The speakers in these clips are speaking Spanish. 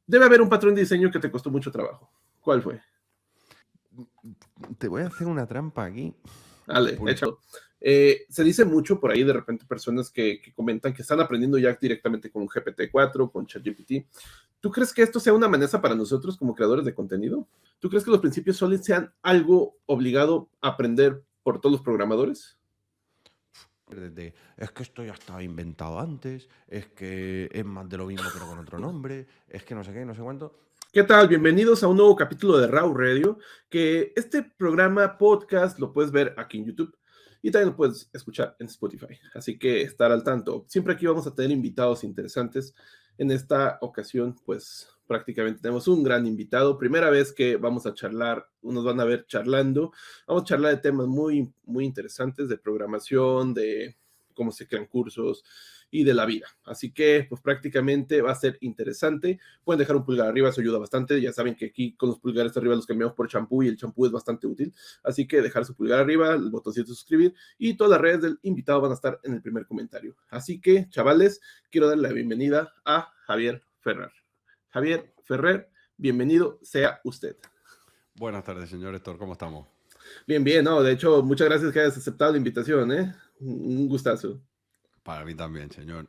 Debe haber un patrón de diseño que te costó mucho trabajo. ¿Cuál fue? Te voy a hacer una trampa aquí. Dale, échalo. Se dice mucho por ahí de repente personas que comentan que están aprendiendo ya directamente con GPT-4, con ChatGPT. ¿Tú crees que esto sea una amenaza para nosotros como creadores de contenido? ¿Tú crees que los principios sólidos sean algo obligado a aprender por todos los programadores? Es que esto ya estaba inventado antes, es que es más de lo mismo pero con otro nombre, es que no sé qué, no sé cuánto. ¿Qué tal? Bienvenidos a un nuevo capítulo de Raw Radio, que este programa podcast lo puedes ver aquí en YouTube y también lo puedes escuchar en Spotify. Así que estar al tanto. Siempre aquí vamos a tener invitados interesantes. En esta ocasión, pues prácticamente tenemos un gran invitado. Primera vez que vamos a charlar, nos van a ver charlando. Vamos a charlar de temas muy, muy interesantes de programación, de cómo se crean cursos y de la vida. Así que, pues prácticamente va a ser interesante. Pueden dejar un pulgar arriba, eso ayuda bastante. Ya saben que aquí con los pulgares arriba los cambiamos por champú y el champú es bastante útil. Así que dejar su pulgar arriba, el botoncito de suscribir y todas las redes del invitado van a estar en el primer comentario. Así que, chavales, quiero darle la bienvenida a Javier Ferrer. Javier Ferrer, bienvenido sea usted. Buenas tardes, señor Héctor, ¿cómo estamos? Bien, bien, no, de hecho, muchas gracias que hayas aceptado la invitación, ¿eh? Un gustazo. Para mí también, señor.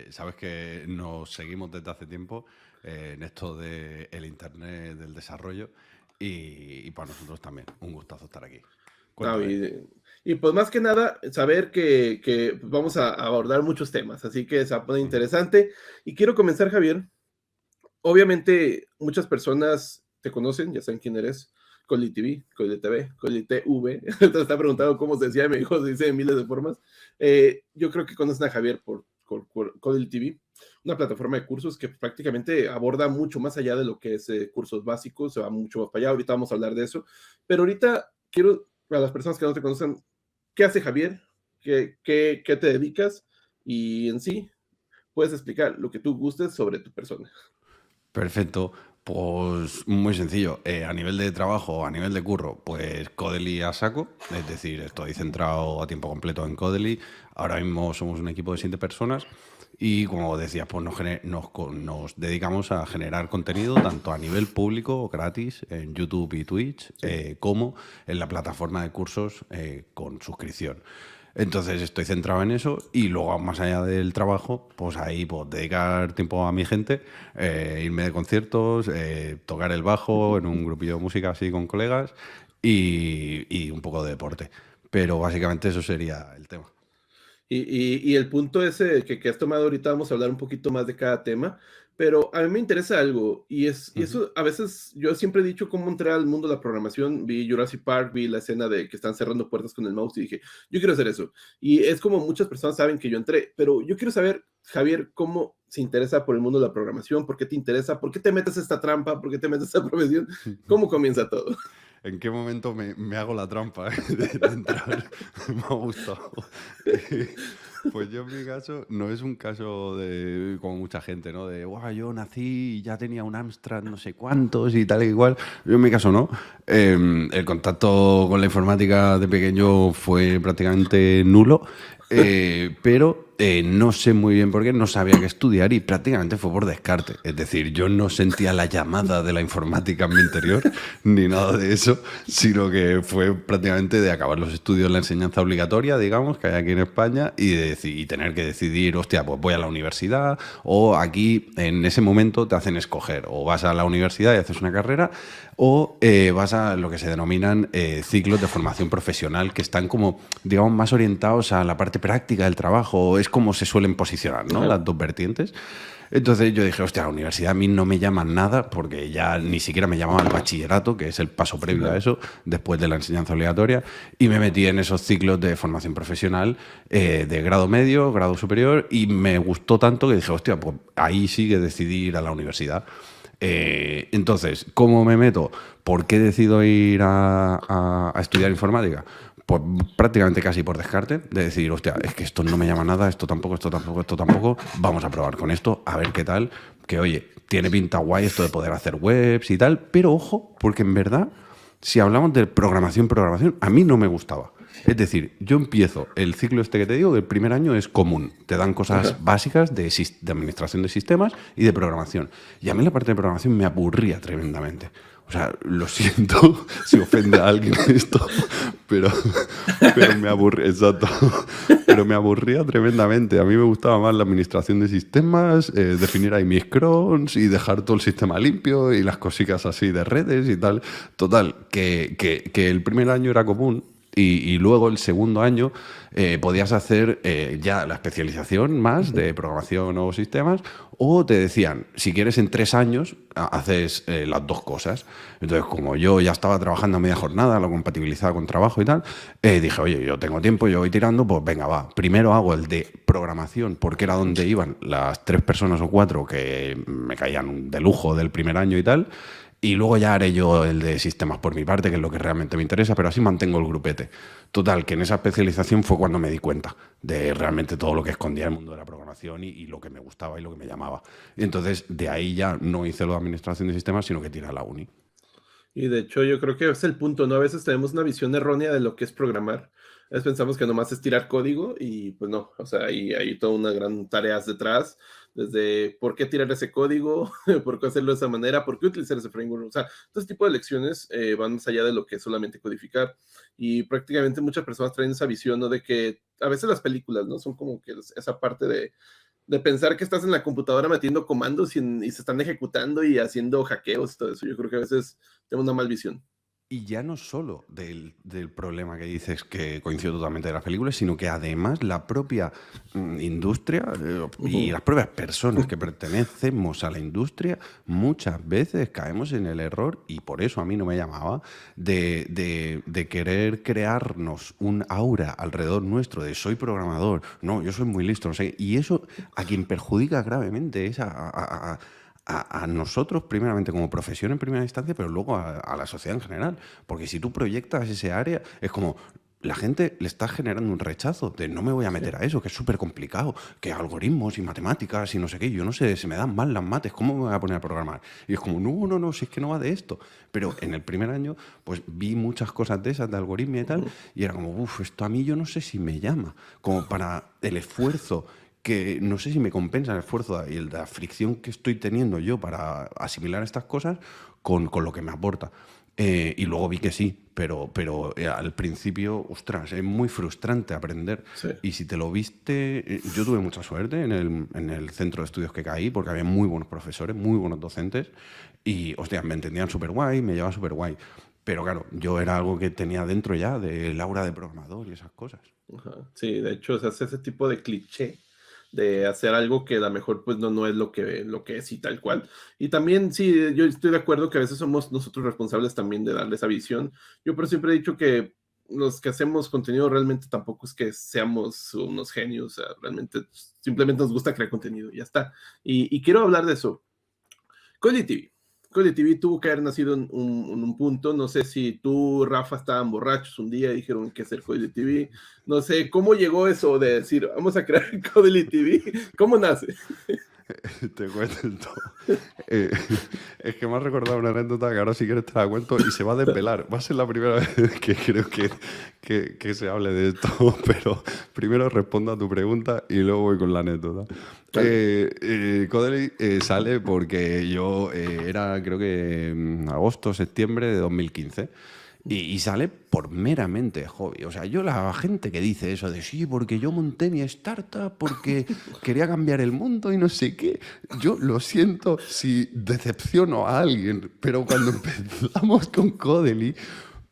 Sabes que nos seguimos desde hace tiempo en esto del Internet, del desarrollo, y para nosotros también. Un gustazo estar aquí. No, Cuéntame. y pues más que nada, saber que vamos a abordar muchos temas, así que se va a poner interesante. Y quiero comenzar, Javier. Obviamente, muchas personas te conocen, ya saben quién eres. Coli TV, Coli TV, Coli TV. Te está preguntando cómo se decía, me dijo, se dice de miles de formas. Yo creo que conocen a Javier por Coli TV, una plataforma de cursos que prácticamente aborda mucho más allá de lo que es cursos básicos, se va mucho más para allá. Ahorita vamos a hablar de eso. Pero ahorita quiero, a las personas que no te conocen, ¿qué hace Javier? ¿Qué te dedicas? Y en sí, puedes explicar lo que tú gustes sobre tu persona. Perfecto. Pues muy sencillo. A nivel de trabajo, a nivel de curro, pues Codely a saco. Es decir, estoy centrado a tiempo completo en Codely. Ahora mismo somos un equipo de 7 personas y, como decías, pues nos dedicamos a generar contenido tanto a nivel público, gratis, en YouTube y Twitch, como en la plataforma de cursos con suscripción. Entonces estoy centrado en eso y luego, más allá del trabajo, pues ahí pues, dedicar tiempo a mi gente, irme de conciertos, tocar el bajo en un grupillo de música así con colegas y un poco de deporte. Pero básicamente eso sería el tema. Y el punto ese que has tomado ahorita, vamos a hablar un poquito más de cada tema, pero a mí me interesa algo, y eso a veces, yo siempre he dicho cómo entré al mundo de la programación, vi Jurassic Park, vi la escena de que están cerrando puertas con el mouse y dije, yo quiero hacer eso. Y es como muchas personas saben que yo entré, pero yo quiero saber, Javier, cómo se interesa por el mundo de la programación, por qué te interesa, por qué te metes a esta trampa, por qué te metes a esta profesión, cómo comienza todo. ¿En qué momento me hago la trampa de entrar? Me ha gustado. Pues yo en mi caso no es un caso de como mucha gente, ¿no? De, guau, yo nací y ya tenía un Amstrad no sé cuántos y tal y igual. Yo en mi caso no. El contacto con la informática de pequeño fue prácticamente nulo, pero no sé muy bien por qué, no sabía qué estudiar y prácticamente fue por descarte. Es decir, yo no sentía la llamada de la informática en mi interior ni nada de eso, sino que fue prácticamente de acabar los estudios, la enseñanza obligatoria, digamos, que hay aquí en España y tener que decidir, hostia, pues voy a la universidad o aquí en ese momento te hacen escoger o vas a la universidad y haces una carrera o vas a lo que se denominan ciclos de formación profesional que están como, digamos, más orientados a la parte práctica del trabajo. Es como se suelen posicionar, ¿no? Las dos vertientes. Entonces yo dije, hostia, la universidad a mí no me llama nada porque ya ni siquiera me llamaba el bachillerato, que es el paso previo a eso, después de la enseñanza obligatoria, y me metí en esos ciclos de formación profesional de grado medio, grado superior, y me gustó tanto que dije, hostia, pues ahí sí que decidí ir a la universidad. Entonces, ¿cómo me meto? ¿Por qué decido ir a estudiar informática? Pues prácticamente casi por descarte, de decir, hostia, es que esto no me llama nada, esto tampoco, esto tampoco, esto tampoco, vamos a probar con esto, a ver qué tal, que oye, tiene pinta guay esto de poder hacer webs y tal, pero ojo, porque en verdad, si hablamos de programación, a mí no me gustaba. Es decir, yo empiezo el ciclo este que te digo, que el primer año es común. Te dan cosas básicas de administración de sistemas y de programación. Y a mí la parte de programación me aburría tremendamente. O sea, lo siento si ofende a alguien esto, pero me aburría, exacto. Pero me aburría tremendamente. A mí me gustaba más la administración de sistemas, definir ahí mis crons y dejar todo el sistema limpio y las cositas así de redes y tal. Total, que el primer año era común. Y luego el segundo año podías hacer ya la especialización más de programación o sistemas, o te decían, si quieres en 3 años, haces las dos cosas. Entonces, como yo ya estaba trabajando a media jornada, lo compatibilizaba con trabajo y tal, dije, oye, yo tengo tiempo, yo voy tirando, pues venga, va. Primero hago el de programación, porque era donde iban las 3 personas o 4 que me caían de lujo del primer año y tal. Y luego ya haré yo el de sistemas por mi parte, que es lo que realmente me interesa, pero así mantengo el grupete. Total, que en esa especialización fue cuando me di cuenta de realmente todo lo que escondía el mundo de la programación y lo que me gustaba y lo que me llamaba. Y entonces, de ahí ya no hice lo de administración de sistemas, sino que tiré a la uni. Y de hecho, yo creo que es el punto, ¿no? A veces tenemos una visión errónea de lo que es programar. A veces pensamos que nomás es tirar código y pues no, o sea, hay toda una gran tareas detrás, desde por qué tirar ese código, por qué hacerlo de esa manera, por qué utilizar ese framework. O sea, todo este tipo de lecciones van más allá de lo que es solamente codificar. Y prácticamente muchas personas traen esa visión, ¿no? De que a veces las películas, ¿no? Son como que esa parte de pensar que estás en la computadora metiendo comandos y se están ejecutando y haciendo hackeos y todo eso. Yo creo que a veces tengo una mal visión. Y ya no solo del problema que dices que coincido totalmente de las películas, sino que además la propia industria y las propias personas que pertenecemos a la industria muchas veces caemos en el error, y por eso a mí no me llamaba, de querer crearnos un aura alrededor nuestro de soy programador, no, yo soy muy listo, no sé, y eso a quien perjudica gravemente es a nosotros, primeramente como profesión en primera instancia, pero luego a la sociedad en general. Porque si tú proyectas ese área, es como la gente le está generando un rechazo de no me voy a meter a eso, que es súper complicado, que algoritmos y matemáticas y no sé qué, yo no sé, se me dan mal las mates, ¿cómo me voy a poner a programar? Y es como, no, si es que no va de esto. Pero en el primer año, pues vi muchas cosas de esas, de algoritmia y tal, y era como, esto a mí yo no sé si me llama, como para el esfuerzo que no sé si me compensa el esfuerzo y la fricción que estoy teniendo yo para asimilar estas cosas con lo que me aporta. Y luego vi que sí, pero al principio, ostras, es muy frustrante aprender. Sí. Y si te lo viste, yo tuve mucha suerte en el centro de estudios que caí, porque había muy buenos profesores, muy buenos docentes, y, hostia, me entendían súper guay, me llevaban súper guay. Pero claro, yo era algo que tenía dentro ya del aura de programador y esas cosas. Ajá. Sí, de hecho, se hace ese tipo de cliché de hacer algo que a lo mejor pues no es lo que es y tal cual. Y también, sí, yo estoy de acuerdo que a veces somos nosotros responsables también de darle esa visión. Yo por siempre he dicho que los que hacemos contenido realmente tampoco es que seamos unos genios, o sea, realmente simplemente nos gusta crear contenido y ya está. Y quiero hablar de eso. Cody TV. Cody TV tuvo que haber nacido en un punto. No sé si tú, Rafa, estaban borrachos un día y dijeron que hacer Cody TV. No sé cómo llegó eso de decir, vamos a crear Cody TV. ¿Cómo nace? Te cuento. Eh, es que me has recordado una anécdota que ahora si quieres te la cuento y se va a desvelar. Va a ser la primera vez que creo que se hable de esto, pero primero respondo a tu pregunta y luego voy con la anécdota. Codely sale porque yo era creo que agosto, septiembre de 2015. Y sale por meramente hobby. O sea, yo la gente que dice eso de sí, porque yo monté mi startup, porque quería cambiar el mundo y no sé qué. Yo lo siento si decepciono a alguien, pero cuando empezamos con Codely,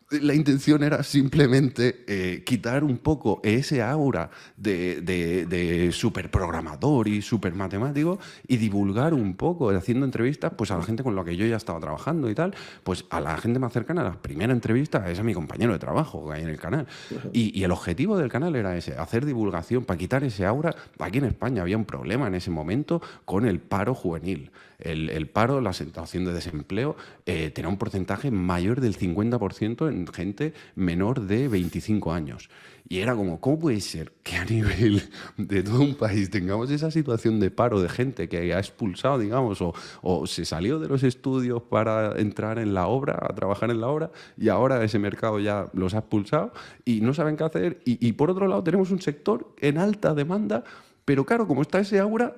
la intención era simplemente quitar un poco ese aura de super programador y super matemático y divulgar un poco, haciendo entrevistas pues, a la gente con la que yo ya estaba trabajando y tal, pues a la gente más cercana. La primera entrevista es a mi compañero de trabajo que hay en el canal. Y el objetivo del canal era ese, hacer divulgación para quitar ese aura. Aquí en España había un problema en ese momento con el paro juvenil. El paro, la situación de desempleo, tenía un porcentaje mayor del 50% eran gente menor de 25 años. Y era como, ¿cómo puede ser que a nivel de todo un país tengamos esa situación de paro de gente que ha expulsado, digamos, o se salió de los estudios para entrar en la obra, a trabajar en la obra, y ahora ese mercado ya los ha expulsado y no saben qué hacer? Y por otro lado tenemos un sector en alta demanda. Pero claro, como está ese aura,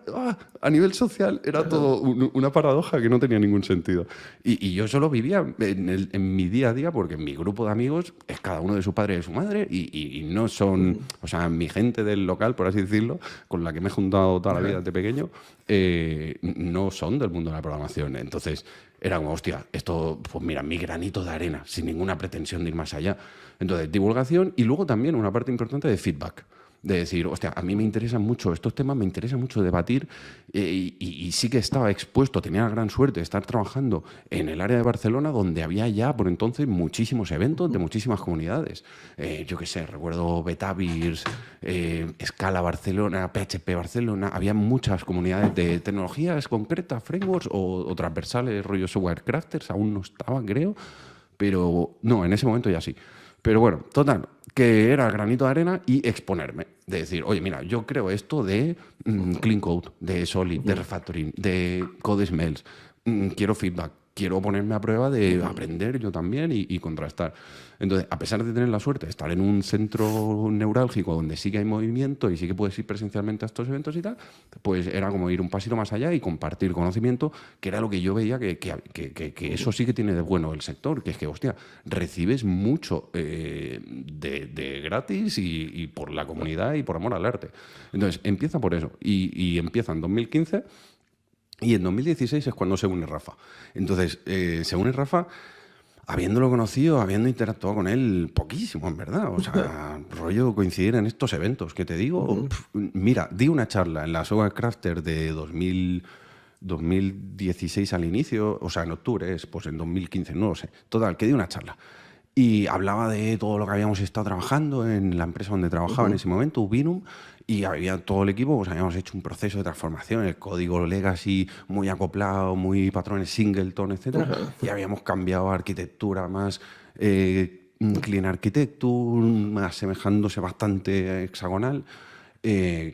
a nivel social era todo una paradoja que no tenía ningún sentido. Y yo solo vivía en mi día a día, porque en mi grupo de amigos es cada uno de su padre y de su madre, y no son, o sea, mi gente del local, por así decirlo, con la que me he juntado toda la vida desde pequeño, no son del mundo de la programación. Entonces era como, hostia, esto, pues mira, mi granito de arena, sin ninguna pretensión de ir más allá. Entonces, divulgación y luego también una parte importante de feedback. De decir, hostia, a mí me interesan mucho estos temas, me interesa mucho debatir, y sí que estaba expuesto, tenía la gran suerte de estar trabajando en el área de Barcelona, donde había ya por entonces muchísimos eventos de muchísimas comunidades. Yo qué sé, recuerdo Betavirs, Scala Barcelona, PHP Barcelona, había muchas comunidades de tecnologías concretas, frameworks o transversales, rollo software crafters, aún no estaban, creo, pero no, en ese momento ya sí. Pero bueno, total, que era granito de arena y exponerme. De decir, oye, mira, yo creo esto de Clean Code, de Solid, de Refactoring, de Code Smells. Quiero feedback, quiero ponerme a prueba de aprender yo también y contrastar. Entonces, a pesar de tener la suerte de estar en un centro neurálgico donde sí que hay movimiento y sí que puedes ir presencialmente a estos eventos y tal, pues era como ir un pasito más allá y compartir conocimiento, que era lo que yo veía que eso sí que tiene de bueno el sector, que es que, hostia, recibes mucho de gratis y por la comunidad y por amor al arte. Entonces, empieza por eso. Y empieza en 2015 y en 2016 es cuando se une Rafa. Entonces, se une Rafa habiéndolo conocido, habiendo interactuado con él poquísimo, en verdad. O sea, rollo coincidir en estos eventos que te digo. Mira, di una charla en la Software Crafter de 2016 al inicio, o sea, en octubre, pues en 2015, no lo sé. Total, que di una charla. Y hablaba de todo lo que habíamos estado trabajando en la empresa donde trabajaba en ese momento, Ubinum, y había todo el equipo, pues habíamos hecho un proceso de transformación, el código legacy muy acoplado, muy patrones singleton, etcétera, y habíamos cambiado a arquitectura más clean architecture, más semejándose bastante hexagonal,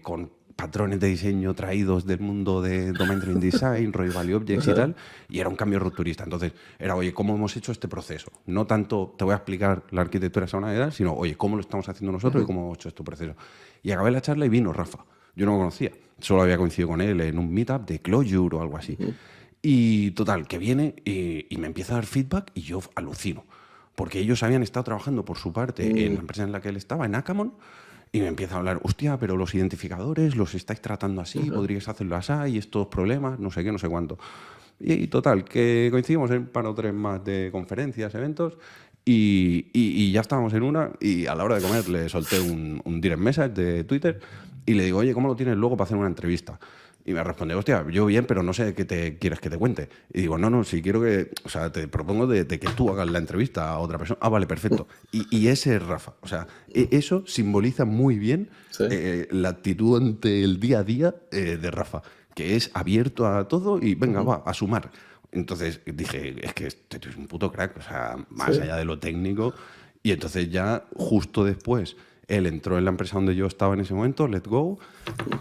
con patrones de diseño traídos del mundo de Domain Driven Design, Roy Value Objects y tal, y era un cambio rupturista. Entonces, era, oye, ¿cómo hemos hecho este proceso? No tanto te voy a explicar la arquitectura hexagonal, sino, oye, ¿cómo lo estamos haciendo nosotros y cómo hemos hecho este proceso? Y acabé la charla y vino Rafa. Yo no lo conocía, solo había coincidido con él en un meetup de Clojure o algo así. Y total, que viene y me empieza a dar feedback y yo alucino. Porque ellos habían estado trabajando por su parte en la empresa en la que él estaba, en Acamon, y me empieza a hablar, hostia, pero los identificadores los estáis tratando así, podríais hacerlo así, y estos problemas, no sé qué, no sé cuánto. Y total, que coincidimos en un par o tres más de conferencias, eventos, y ya estábamos en una, y a la hora de comer le solté un direct message de Twitter y le digo, oye, ¿cómo lo tienes luego para hacer una entrevista? Y me responde, hostia, yo bien, pero no sé qué te quieres que te cuente. Y digo, no, si quiero que, o sea, te propongo de que tú hagas la entrevista a otra persona. Ah, vale, perfecto. Y ese es Rafa. O sea, eso simboliza muy bien la actitud ante el día a día de Rafa, que es abierto a todo y venga, va, a sumar. Entonces dije, es que este es un puto crack, o sea, más allá de lo técnico. Y entonces ya, justo después, él entró en la empresa donde yo estaba en ese momento, Let's Go,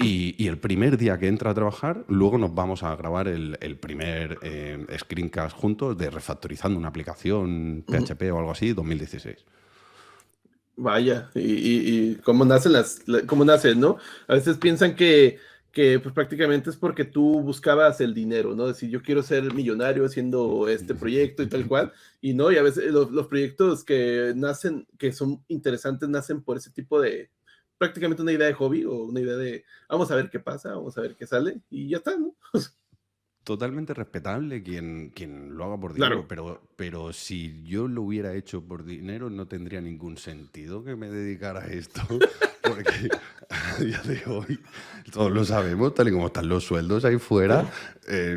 y el primer día que entra a trabajar, luego nos vamos a grabar el primer screencast juntos de refactorizando una aplicación PHP o algo así, 2016. Vaya, y cómo cómo nacen, ¿no? A veces piensan que pues prácticamente es porque tú buscabas el dinero, ¿no? Decir, yo quiero ser millonario haciendo este proyecto y tal cual, y no, y a veces los proyectos que nacen, que son interesantes, nacen por ese tipo de, prácticamente una idea de hobby o una idea de, vamos a ver qué pasa, vamos a ver qué sale, y ya está, ¿no? Totalmente respetable quien lo haga por dinero, Claro. pero si yo lo hubiera hecho por dinero no tendría ningún sentido que me dedicara a esto, porque a día de hoy todos lo sabemos, tal y como están los sueldos ahí fuera,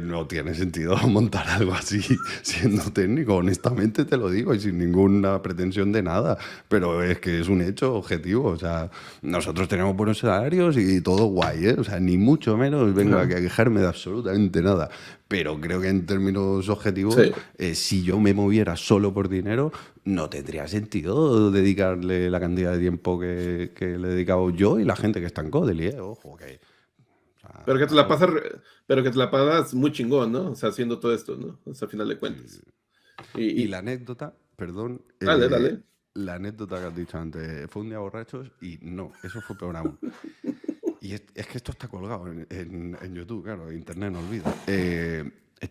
no tiene sentido montar algo así siendo técnico, honestamente te lo digo y sin ninguna pretensión de nada, pero es que es un hecho objetivo, o sea, nosotros tenemos buenos salarios y todo guay, ¿eh? O sea, ni mucho menos vengo aquí a quejarme de absolutamente nada. pero creo que en términos objetivos, Sí. si yo me moviera solo por dinero, no tendría sentido dedicarle la cantidad de tiempo que le he dedicado yo y la gente que está en Codely, ¿eh? Ojo, que... o sea, Pero que te la pasas, pero que te la pasas muy chingón, ¿no? O sea, haciendo todo esto, ¿no? O sea, al final de cuentas. Y Y, la anécdota, perdón, dale, dale. la anécdota que has dicho antes, fue un día borrachos y no, eso fue peor aún. Y es que esto está colgado en YouTube, claro, internet no olvida.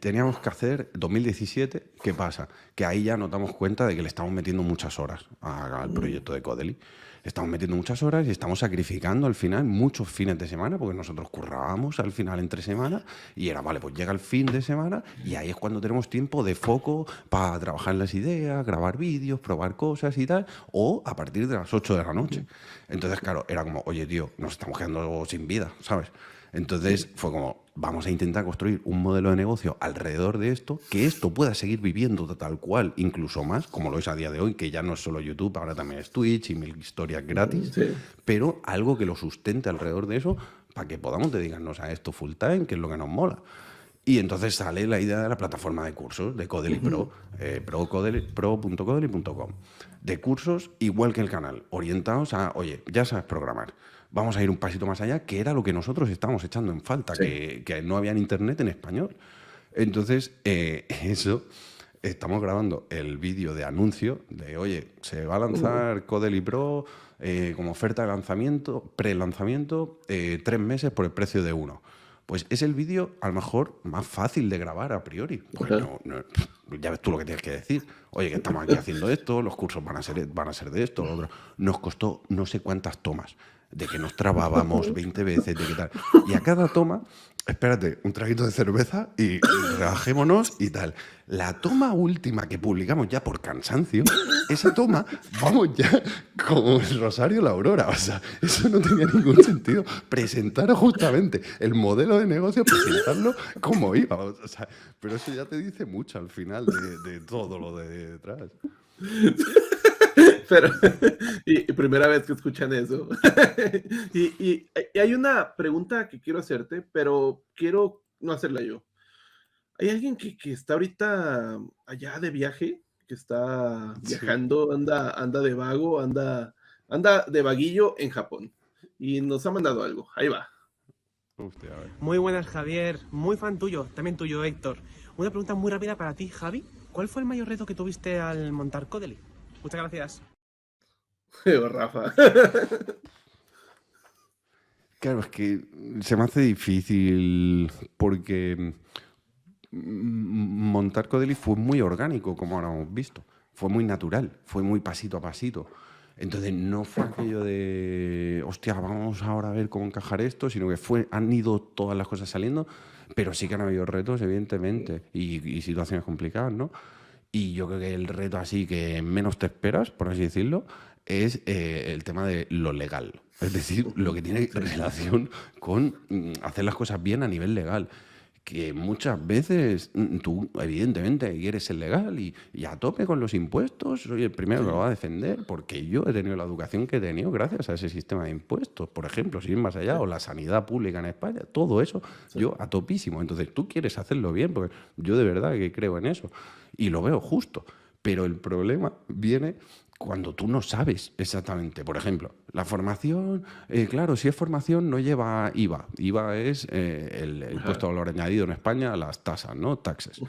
Teníamos que hacer 2017, ¿qué pasa? Que ahí ya nos damos cuenta de que le estamos metiendo muchas horas al proyecto de Codely. Le estamos metiendo muchas horas y estamos sacrificando al final muchos fines de semana, porque nosotros currábamos al final entre semanas y era, vale, pues llega el fin de semana y ahí es cuando tenemos tiempo de foco para trabajar en las ideas, grabar vídeos, probar cosas y tal, o a partir de las 8 de la noche. Entonces, claro, era como, oye, tío, nos estamos quedando sin vida, ¿sabes? Entonces fue como, vamos a intentar construir un modelo de negocio alrededor de esto, que esto pueda seguir viviendo tal cual, incluso más, como lo es a día de hoy, que ya no es solo YouTube, ahora también es Twitch y mil historias gratis, Sí. pero algo que lo sustente alrededor de eso para que podamos dedicarnos a esto full time, que es lo que nos mola. Y entonces sale la idea de la plataforma de cursos de Codely Pro, pro.codely.com, de cursos igual que el canal, orientados a, oye, ya sabes programar, vamos a ir un pasito más allá, que era lo que nosotros estábamos echando en falta, Sí. que no había internet en español. Entonces, eso, estamos grabando el vídeo de anuncio de, oye, se va a lanzar Codely Pro como oferta de lanzamiento, pre-lanzamiento, 3 meses por el precio de uno. Pues es el vídeo a lo mejor más fácil de grabar a priori. Pues ya ves tú lo que tienes que decir. Oye, que estamos aquí haciendo esto, los cursos van a ser de esto, lo otro. Nos costó no sé cuántas tomas, de que nos trabábamos 20 veces, de qué tal. Y a cada toma, espérate, un traguito de cerveza y relajémonos y tal. La toma última que publicamos ya por cansancio, esa toma, vamos ya como el Rosario la Aurora. O sea, eso no tenía ningún sentido. Presentar justamente el modelo de negocio, presentarlo como iba. O sea, pero eso ya te dice mucho al final de todo lo de detrás. Pero, y primera vez que escuchan eso. Y hay una pregunta que quiero hacerte, pero quiero no hacerla yo. ¿Hay alguien que está ahorita allá de viaje? Que está Sí. viajando, anda de vago, anda de vaguillo en Japón. Y nos ha mandado algo. Ahí va. Hostia, a ver. Muy buenas, Javier. Muy fan tuyo, también tuyo, Héctor. Una pregunta muy rápida para ti, Javi. ¿Cuál fue el mayor reto que tuviste al montar Codely? Muchas gracias. Rafa. Claro, es que se me hace difícil porque montar Codely fue muy orgánico, como ahora hemos visto. Fue muy natural, fue muy pasito a pasito. Entonces no fue aquello de, hostia, vamos ahora a ver cómo encajar esto, sino que han ido todas las cosas saliendo, pero sí que han habido retos, evidentemente, y situaciones complicadas, ¿no? Y yo creo que el reto así que menos te esperas, por así decirlo, es el tema de lo legal. Es decir, lo que tiene relación con hacer las cosas bien a nivel legal. Que muchas veces tú, evidentemente, quieres ser legal y a tope con los impuestos. Soy el primero que lo va a defender porque yo he tenido la educación que he tenido gracias a ese sistema de impuestos. Por ejemplo, si ir más allá, o la sanidad pública en España, todo eso, yo a topísimo. Entonces tú quieres hacerlo bien porque yo de verdad que creo en eso y lo veo justo. Pero el problema viene cuando tú no sabes exactamente. Por ejemplo, la formación, claro, si es formación no lleva IVA. IVA es el impuesto de valor añadido en España, las tasas, ¿no? Taxes.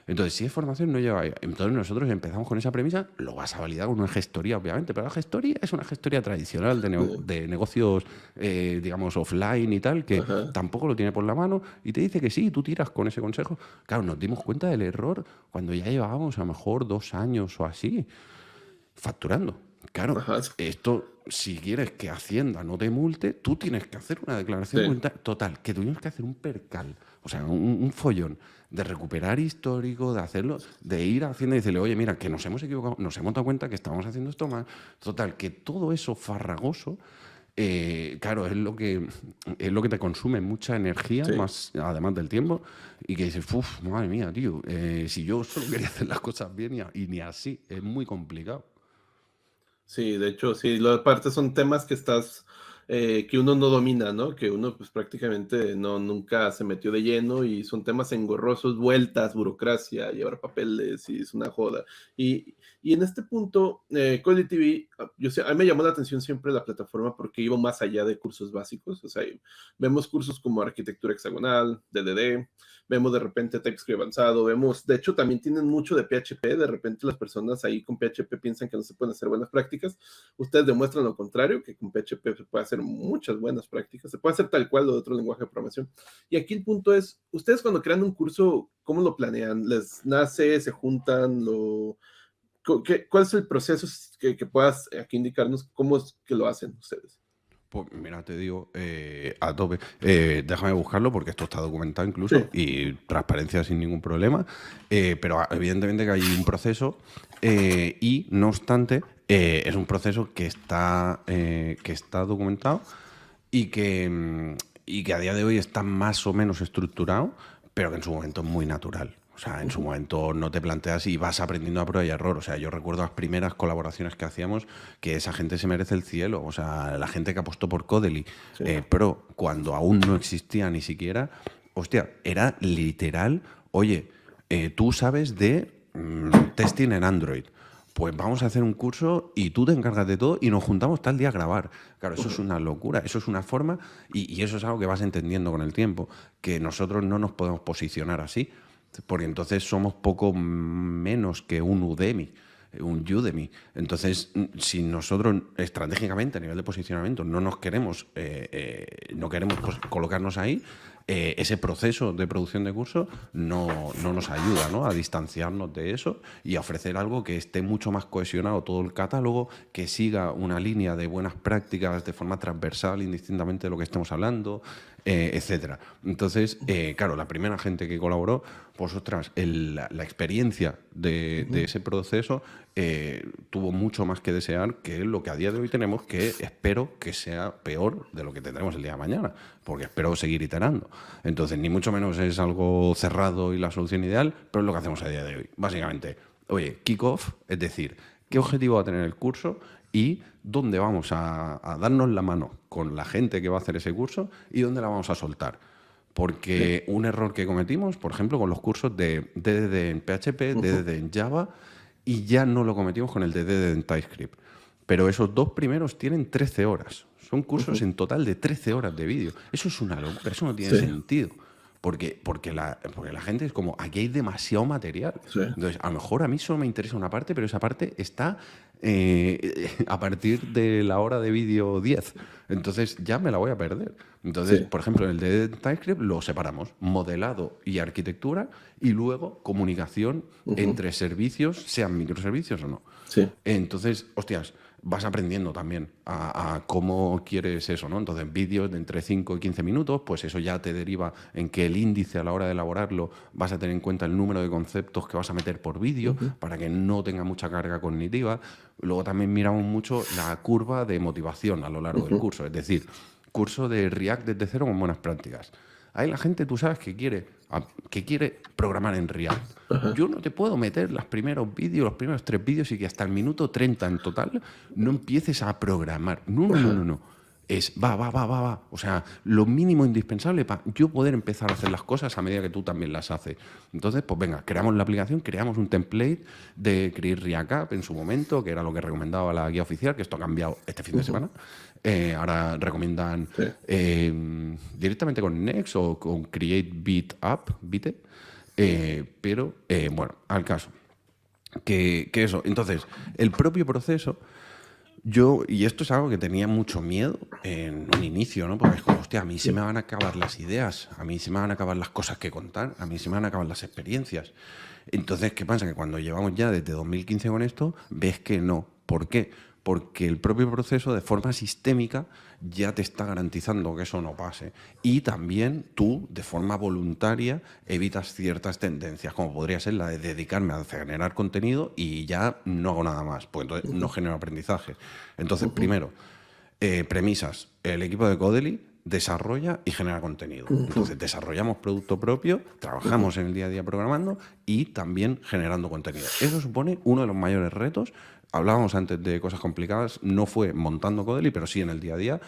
Entonces, si es formación no lleva IVA. Entonces nosotros empezamos con esa premisa, lo vas a validar con una gestoría, obviamente, pero la gestoría es una gestoría tradicional de negocios, digamos, offline y tal, que tampoco lo tiene por la mano y te dice que sí, tú tiras con ese consejo. Claro, nos dimos cuenta del error cuando ya llevábamos a lo mejor 2 años o así facturando. Claro, Ajá. esto, si quieres que Hacienda no te multe, tú tienes que hacer una declaración Sí. total, que tuvimos que hacer un percal, o sea, un follón de recuperar histórico, de hacerlo, de ir a Hacienda y decirle, oye, mira, que nos hemos equivocado, nos hemos dado cuenta que estábamos haciendo esto mal. Total, que todo eso farragoso, claro, es lo que te consume mucha energía, Sí. más además del tiempo, y que dices, uff, madre mía, tío, si yo solo quería hacer las cosas bien y ni así, es muy complicado. Sí, de hecho, sí, aparte son temas que estás que uno no domina, ¿no? Que uno pues prácticamente nunca se metió de lleno y son temas engorrosos, vueltas, burocracia, llevar papeles y es una joda. Y en este punto, Cody TV, a mí me llamó la atención siempre la plataforma porque iba más allá de cursos básicos, o sea, vemos cursos como arquitectura hexagonal, DDD, vemos de repente TypeScript avanzado, de hecho también tienen mucho de PHP, de repente las personas ahí con PHP piensan que no se pueden hacer buenas prácticas, ustedes demuestran lo contrario, que con PHP se puede hacer muchas buenas prácticas, se puede hacer tal cual lo de otro lenguaje de programación. Y aquí el punto es, ustedes cuando crean un curso, ¿cómo lo planean? ¿Les nace, se juntan, cuál es el proceso que puedas aquí indicarnos cómo es que lo hacen ustedes? Pues mira, te digo, a tope. Déjame buscarlo porque esto está documentado incluso y transparencia sin ningún problema. Pero evidentemente que hay un proceso y no obstante es un proceso que está documentado y que a día de hoy está más o menos estructurado, pero que en su momento es muy natural. O sea, en su momento no te planteas y vas aprendiendo a prueba y error. O sea, yo recuerdo las primeras colaboraciones que hacíamos, que esa gente se merece el cielo. O sea, la gente que apostó por Codely Pro, cuando aún no existía ni siquiera, hostia, era literal, oye, tú sabes de testing en Android. Pues vamos a hacer un curso y tú te encargas de todo y nos juntamos tal día a grabar. Claro, eso es una locura, eso es una forma y eso es algo que vas entendiendo con el tiempo, que nosotros no nos podemos posicionar así. Porque entonces somos poco menos que un Udemy. Entonces, si nosotros estratégicamente a nivel de posicionamiento no queremos colocarnos ahí, ese proceso de producción de curso no nos ayuda, ¿no?, a distanciarnos de eso y a ofrecer algo que esté mucho más cohesionado todo el catálogo, que siga una línea de buenas prácticas de forma transversal, indistintamente de lo que estemos hablando, etcétera. Entonces, claro, la primera gente que colaboró, pues ostras, la experiencia de ese proceso tuvo mucho más que desear que lo que a día de hoy tenemos, que espero que sea peor de lo que tendremos el día de mañana, porque espero seguir iterando. Entonces, ni mucho menos es algo cerrado y la solución ideal, pero es lo que hacemos a día de hoy. Básicamente, oye, kick-off, es decir, qué objetivo va a tener el curso y dónde vamos a darnos la mano con la gente que va a hacer ese curso y dónde la vamos a soltar. Porque un error que cometimos, por ejemplo, con los cursos de DDD en PHP, DDD en Java, y ya no lo cometimos con el de DDD en TypeScript. Pero esos dos primeros tienen 13 horas. Son cursos en total de 13 horas de vídeo. Eso es una locura, eso no tiene sentido. Porque la gente es como, aquí hay demasiado material. Entonces, a lo mejor a mí solo me interesa una parte, pero esa parte está a partir de la hora de vídeo 10. Entonces ya me la voy a perder. Entonces, por ejemplo, en el de TypeScript lo separamos, modelado y arquitectura, y luego comunicación entre servicios, sean microservicios o no. Entonces, hostias, vas aprendiendo también a cómo quieres eso, ¿no? Entonces, vídeos de entre 5 y 15 minutos, pues eso ya te deriva en que el índice a la hora de elaborarlo vas a tener en cuenta el número de conceptos que vas a meter por vídeo para que no tenga mucha carga cognitiva. Luego también miramos mucho la curva de motivación a lo largo del curso, es decir, curso de React desde cero con buenas prácticas. Ahí la gente, tú sabes, que quiere programar en React. Yo no te puedo meter los primeros 3 vídeos y que hasta el minuto 30 en total no empieces a programar. No. Es va. O sea, lo mínimo indispensable para yo poder empezar a hacer las cosas a medida que tú también las haces. Entonces, pues venga, creamos la aplicación, creamos un template de Create React App en su momento, que era lo que recomendaba la guía oficial, que esto ha cambiado este fin de semana. Ahora recomiendan directamente con Next o con Create Bit App, pero bueno, al caso. Que eso. Entonces, el propio proceso, y esto es algo que tenía mucho miedo en un inicio, ¿no? Porque es como, hostia, a mí se me van a acabar las ideas, a mí se me van a acabar las cosas que contar, a mí se me van a acabar las experiencias. Entonces, ¿qué pasa? Que cuando llevamos ya desde 2015 con esto, ves que no. ¿Por qué? Porque el propio proceso, de forma sistémica, ya te está garantizando que eso no pase. Y también tú, de forma voluntaria, evitas ciertas tendencias, como podría ser la de dedicarme a generar contenido y ya no hago nada más, pues entonces no genero aprendizaje. Entonces, primero, premisas. El equipo de Codely desarrolla y genera contenido. Entonces, desarrollamos producto propio, trabajamos en el día a día programando y también generando contenido. Eso supone uno de los mayores retos. Hablábamos antes de cosas complicadas, no fue montando Codely, pero sí en el día a día.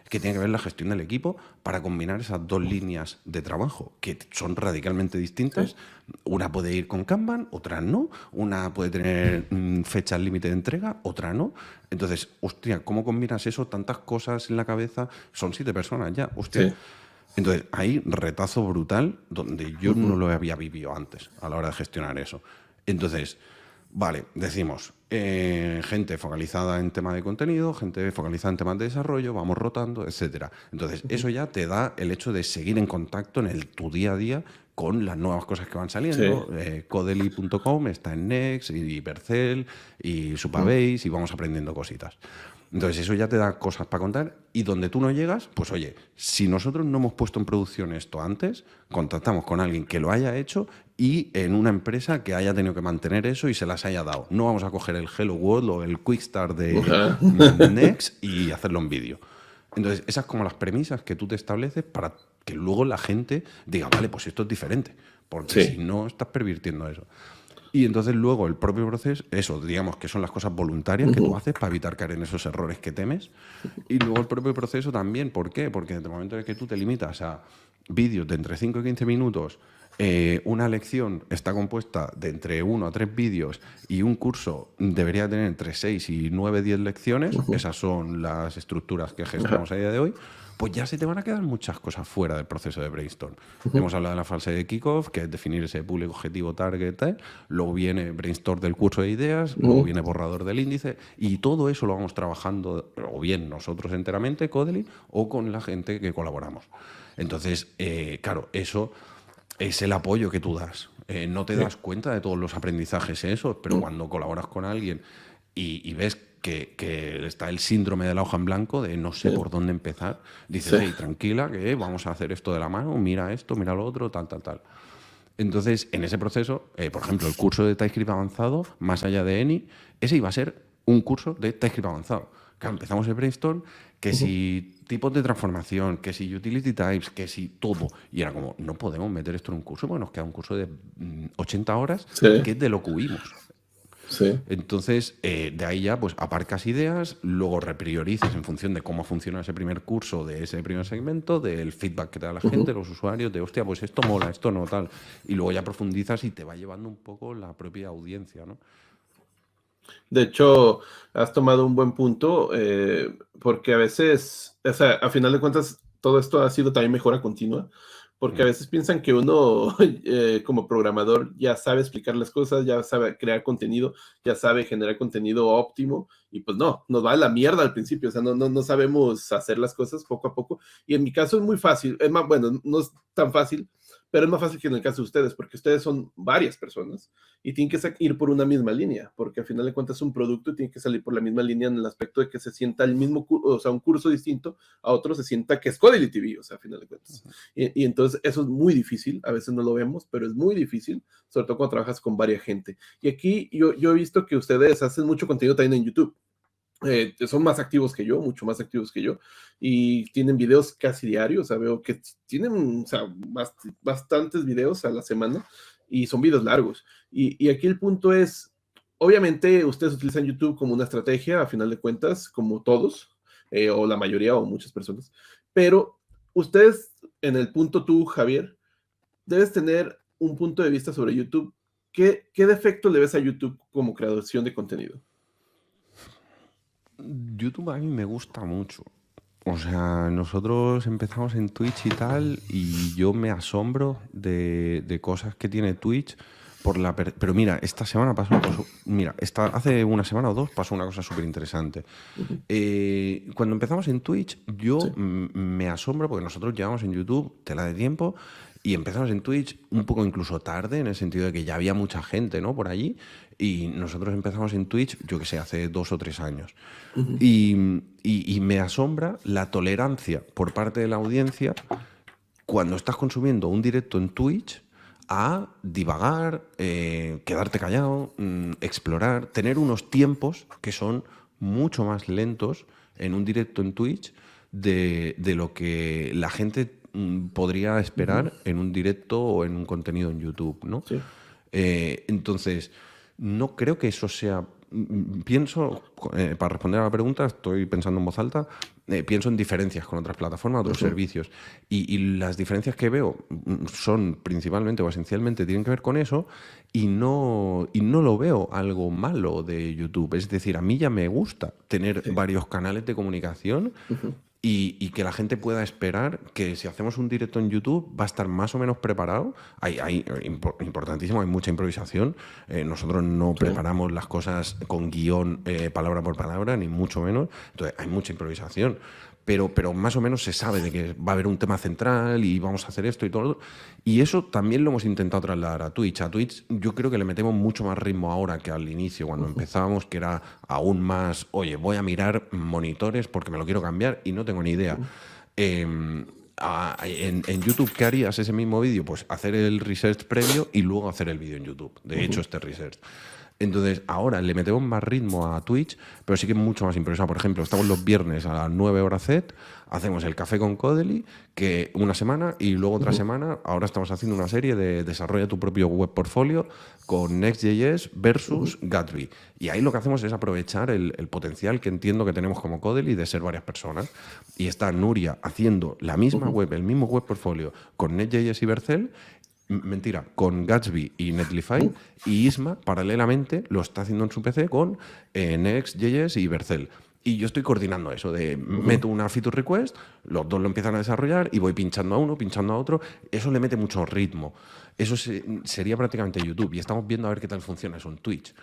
que tiene que ver la gestión del equipo para combinar esas dos líneas de trabajo que son radicalmente distintas. Sí. Una puede ir con Kanban, otra no. Una puede tener fechas límite de entrega, otra no. Entonces, hostia, ¿cómo combinas eso? Tantas cosas en la cabeza. Son 7 personas ya, hostia. Sí. Entonces, hay retazo brutal donde yo no lo había vivido antes a la hora de gestionar eso. Entonces, vale, decimos, gente focalizada en temas de contenido, gente focalizada en temas de desarrollo, vamos rotando, etcétera. Entonces, eso ya te da el hecho de seguir en contacto en tu día a día con las nuevas cosas que van saliendo. Codely.com está en Next, y Percel, y Supabase, y vamos aprendiendo cositas. Entonces, eso ya te da cosas para contar, y donde tú no llegas, pues oye, si nosotros no hemos puesto en producción esto antes, contactamos con alguien que lo haya hecho y en una empresa que haya tenido que mantener eso y se las haya dado. No vamos a coger el Hello World o el Quick Start de Next y hacerlo en vídeo. Entonces, esas como las premisas que tú te estableces para que luego la gente diga, vale, pues esto es diferente, porque Sí. si no estás pervirtiendo eso. Y entonces luego el propio proceso, eso, digamos que son las cosas voluntarias que tú haces para evitar caer en esos errores que temes. Y luego el propio proceso también, ¿por qué? Porque desde el momento en que tú te limitas a vídeos de entre 5 y 15 minutos, una lección está compuesta de entre 1 a 3 vídeos y un curso debería tener entre 6 y 9, 10 lecciones, esas son las estructuras que gestionamos a día de hoy, pues ya se te van a quedar muchas cosas fuera del proceso de brainstorm. Hemos hablado de la fase de kickoff, que es definir ese público objetivo, target, tal. Luego viene brainstorm del curso de ideas, luego viene borrador del índice, y todo eso lo vamos trabajando o bien nosotros enteramente, Codely, o con la gente que colaboramos. Entonces, claro, eso es el apoyo que tú das. No te das cuenta de todos los aprendizajes esos, pero cuando colaboras con alguien y ves que está el síndrome de la hoja en blanco, de no sé por dónde empezar, dices, hey, tranquila, que vamos a hacer esto de la mano, mira esto, mira lo otro, tal, tal, tal. Entonces, en ese proceso, por ejemplo, el curso de TypeScript avanzado, más allá de ENI, ese iba a ser un curso de TypeScript avanzado. Claro, empezamos el brainstorm, que si tipos de transformación, que si utility types, que si todo. Y era como, no podemos meter esto en un curso, porque nos queda un curso de 80 horas, que es de lo que huimos. Sí. Entonces, de ahí ya pues aparcas ideas, luego repriorizas en función de cómo funciona ese primer curso, de ese primer segmento, del feedback que te da la gente, los usuarios, de hostia, pues esto mola, esto no, tal. Y luego ya profundizas y te va llevando un poco la propia audiencia, ¿no? De hecho, has tomado un buen punto, porque a veces, o sea, a final de cuentas, todo esto ha sido también mejora continua, porque a veces piensan que uno, como programador, ya sabe explicar las cosas, ya sabe crear contenido, ya sabe generar contenido óptimo, y pues no, nos va a la mierda al principio, o sea, no sabemos hacer las cosas poco a poco, y en mi caso es muy fácil, es más, bueno, no es tan fácil, pero es más fácil que en el caso de ustedes, porque ustedes son varias personas, y tienen que ir por una misma línea, porque al final de cuentas es un producto y tiene que salir por la misma línea en el aspecto de que se sienta el mismo, o sea, un curso distinto a otro se sienta que es Codely TV, o sea, al final de cuentas. Y entonces eso es muy difícil, a veces no lo vemos, pero es muy difícil, sobre todo cuando trabajas con varias gente. Y aquí yo he visto que ustedes hacen mucho contenido también en YouTube. Son más activos que yo, mucho más activos que yo, y tienen videos casi diarios, o sea, veo que tienen, o sea, bastantes videos a la semana, y son videos largos. Y aquí el punto es, obviamente ustedes utilizan YouTube como una estrategia, a final de cuentas, como todos, o la mayoría, o muchas personas, pero ustedes, en el punto tú, Javier, debes tener un punto de vista sobre YouTube. ¿Qué defecto le ves a YouTube como creación de contenido? YouTube a mí me gusta mucho. O sea, nosotros empezamos en Twitch y tal, y yo me asombro de cosas que tiene Twitch pero mira, esta semana hace una semana o dos pasó una cosa súper interesante. Cuando empezamos en Twitch, yo Sí. me asombro porque nosotros llevamos en YouTube tela de tiempo y empezamos en Twitch un poco incluso tarde, en el sentido de que ya había mucha gente, ¿no?, por allí, y nosotros empezamos en Twitch, yo que sé, hace 2 o 3 años. Y me asombra la tolerancia por parte de la audiencia cuando estás consumiendo un directo en Twitch a divagar, quedarte callado, explorar, tener unos tiempos que son mucho más lentos en un directo en Twitch de lo que la gente podría esperar en un directo o en un contenido en YouTube, ¿no? Sí. Entonces, no creo que eso sea pienso, para responder a la pregunta, estoy pensando en voz alta, pienso en diferencias con otras plataformas, otros servicios. Y las diferencias que veo son principalmente o esencialmente tienen que ver con eso y no lo veo algo malo de YouTube. Es decir, a mí ya me gusta tener varios canales de comunicación. Y que la gente pueda esperar que si hacemos un directo en YouTube va a estar más o menos preparado. Importantísimo, hay mucha improvisación. Nosotros no preparamos las cosas con guión palabra por palabra, ni mucho menos. Entonces hay mucha improvisación. Pero más o menos se sabe de que va a haber un tema central y vamos a hacer esto y todo. Y eso también lo hemos intentado trasladar a Twitch. A Twitch yo creo que le metemos mucho más ritmo ahora que al inicio, cuando empezábamos, que era aún más, oye, voy a mirar monitores porque me lo quiero cambiar y no tengo ni idea. En YouTube, ¿qué harías ese mismo vídeo? Pues hacer el research previo y luego hacer el vídeo en YouTube. De hecho, este research. Entonces, ahora le metemos más ritmo a Twitch, pero sí que mucho más improvisado. Por ejemplo, estamos los viernes a las 9 horas Z, hacemos el café con Codely, que una semana, y luego otra semana, ahora estamos haciendo una serie de desarrolla tu propio web portfolio con Next.js versus Gatsby. Y ahí lo que hacemos es aprovechar el potencial que entiendo que tenemos como Codely de ser varias personas. Y está Nuria haciendo la misma web, el mismo web portfolio con Next.js y Vercel. Mentira, con Gatsby y Netlify, y Isma paralelamente lo está haciendo en su PC con Next.js y Vercel. Y yo estoy coordinando eso, de meto una feature request, los dos lo empiezan a desarrollar y voy pinchando a uno, pinchando a otro. Eso le mete mucho ritmo. Eso sería prácticamente YouTube y estamos viendo a ver qué tal funciona eso en Twitch.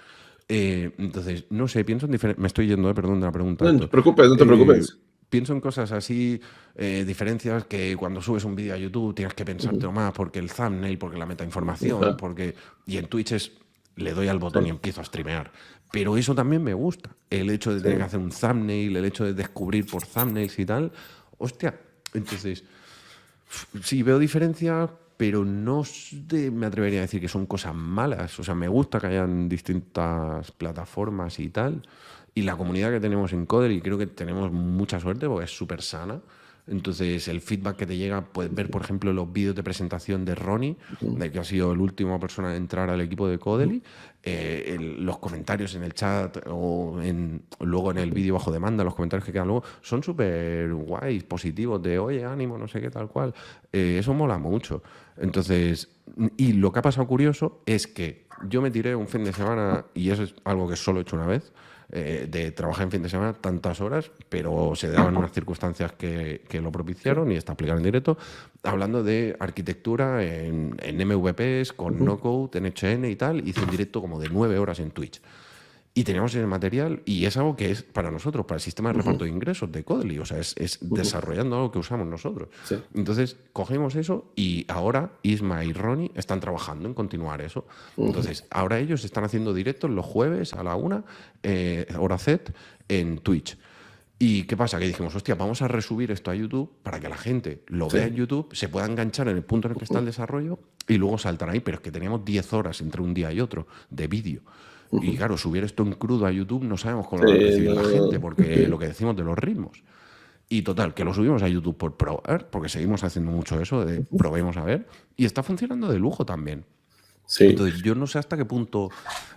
Entonces, no sé, pienso en diferentes... Me estoy yendo, perdón, de la pregunta. No te preocupes, no te preocupes. Pienso en cosas así, diferencias que cuando subes un vídeo a YouTube tienes que pensártelo más porque el thumbnail, porque la metainformación, porque... Y en Twitch le doy al botón y empiezo a streamear. Pero eso también me gusta. El hecho de tener que hacer un thumbnail, el hecho de descubrir por thumbnails y tal. Hostia, entonces, sí veo diferencias, pero no me atrevería a decir que son cosas malas. O sea, me gusta que hayan distintas plataformas y tal. Y la comunidad que tenemos en Codely, creo que tenemos mucha suerte porque es súper sana. Entonces, el feedback que te llega, puedes ver, por ejemplo, los vídeos de presentación de Ronnie, de que ha sido la última persona en entrar al equipo de Codely, los comentarios en el chat o luego en el vídeo bajo demanda, los comentarios que quedan luego, son súper guays, positivos, de oye, ánimo, no sé qué, tal cual. Eso mola mucho. Entonces, y lo que ha pasado curioso es que yo me tiré un fin de semana, y eso es algo que solo he hecho una vez, de trabajar en fin de semana tantas horas, pero se daban unas circunstancias que lo propiciaron y está aplicado en directo, hablando de arquitectura en MVPs, con no-code, en HN y tal. Hice un directo como de 9 horas en Twitch. Y teníamos el material y es algo que es para nosotros, para el sistema de reparto de ingresos de Codely. O sea, es desarrollando algo que usamos nosotros. Sí. Entonces, cogemos eso y ahora Isma y Ronnie están trabajando en continuar eso. Entonces, ahora ellos están haciendo directos los jueves a la 1, hora Z, en Twitch. ¿Y qué pasa? Que dijimos, hostia, vamos a resubir esto a YouTube para que la gente lo vea en YouTube, se pueda enganchar en el punto en el que está el desarrollo y luego saltar ahí. Pero es que teníamos 10 horas entre un día y otro de vídeo. Y claro, subir esto en crudo a YouTube no sabemos cómo lo va a recibir la gente, porque lo que decimos de los ritmos. Y total, que lo subimos a YouTube por probar, porque seguimos haciendo mucho eso, de probemos a ver, y está funcionando de lujo también. Sí. Entonces, yo no sé hasta qué punto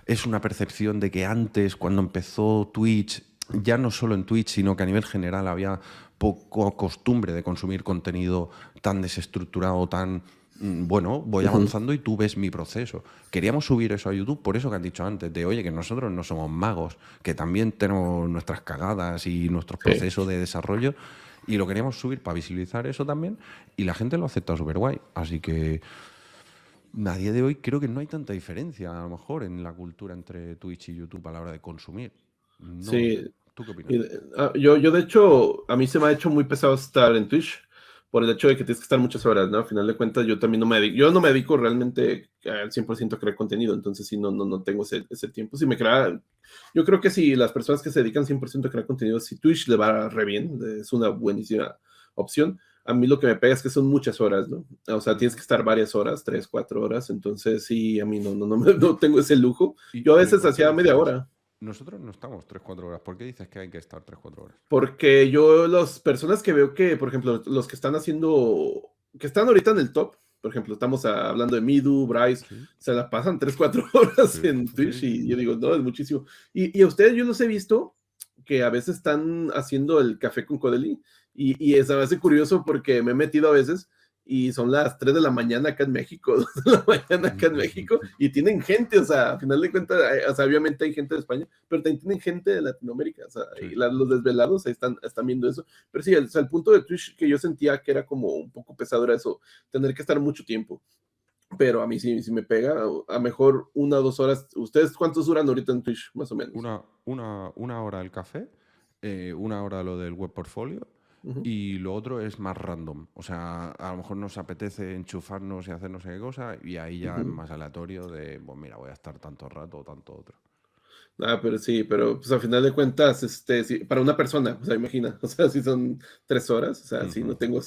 es una percepción de que antes, cuando empezó Twitch, ya no solo en Twitch, sino que a nivel general había poco costumbre de consumir contenido tan desestructurado, tan... Bueno, voy avanzando y tú ves mi proceso. Queríamos subir eso a YouTube por eso que han dicho antes, de oye, que nosotros no somos magos, que también tenemos nuestras cagadas y nuestros procesos de desarrollo, y lo queríamos subir para visibilizar eso también, y la gente lo ha aceptado súper guay. Así que a día de hoy creo que no hay tanta diferencia, a lo mejor, en la cultura entre Twitch y YouTube a la hora de consumir. No, sí. ¿Tú qué opinas? Yo, de hecho, a mí se me ha hecho muy pesado estar en Twitch, por el hecho de que tienes que estar muchas horas, ¿no? Al final de cuentas, yo también no me dedico realmente al 100% a crear contenido, entonces sí, no tengo ese tiempo. Si me crea, yo creo que si las personas que se dedican 100% a crear contenido, si Twitch le va re bien, es una buenísima opción. A mí lo que me pega es que son muchas horas, ¿no? O sea, tienes que estar varias horas, 3, 4 horas, entonces sí, a mí no tengo ese lujo. Yo a veces hacía media hora. Nosotros no estamos 3-4 horas. ¿Por qué dices que hay que estar 3-4 horas? Porque yo, las personas que veo que, por ejemplo, los que están ahorita en el top, Por ejemplo, estamos hablando de Midu, Bryce, Sí, se la pasan 3, 4 horas sí, en Twitch sí. y yo digo, no, es muchísimo. Y a ustedes yo los he visto que a veces están haciendo el café con Codeli y es a veces curioso porque me he metido a veces y son las 3 de la mañana acá en México, 2 de la mañana acá en México, y tienen gente, o sea, a final de cuentas, o sea, obviamente hay gente de España, pero también tienen gente de Latinoamérica, o sea, Sí. y los desvelados ahí están viendo eso. Pero sí, o sea, el punto de Twitch que yo sentía que era como un poco pesado era eso, tener que estar mucho tiempo. Pero a mí sí me pega, a mejor 1 o 2 horas. ¿Ustedes cuántos duran ahorita en Twitch, más o menos? Una hora el café, 1 hora lo del web portfolio Ujú. y lo otro es más random. O sea, a lo mejor nos apetece enchufarnos y hacer no sé qué cosa y ahí ya es Ujú. más aleatorio de, pues mira, voy a estar tanto rato o tanto otro. Ah, pero sí, pero pues a final de cuentas, sí, para una persona, o sea, imagina, o sea, si son 3 horas, o sea, sí, Ujú. no tengo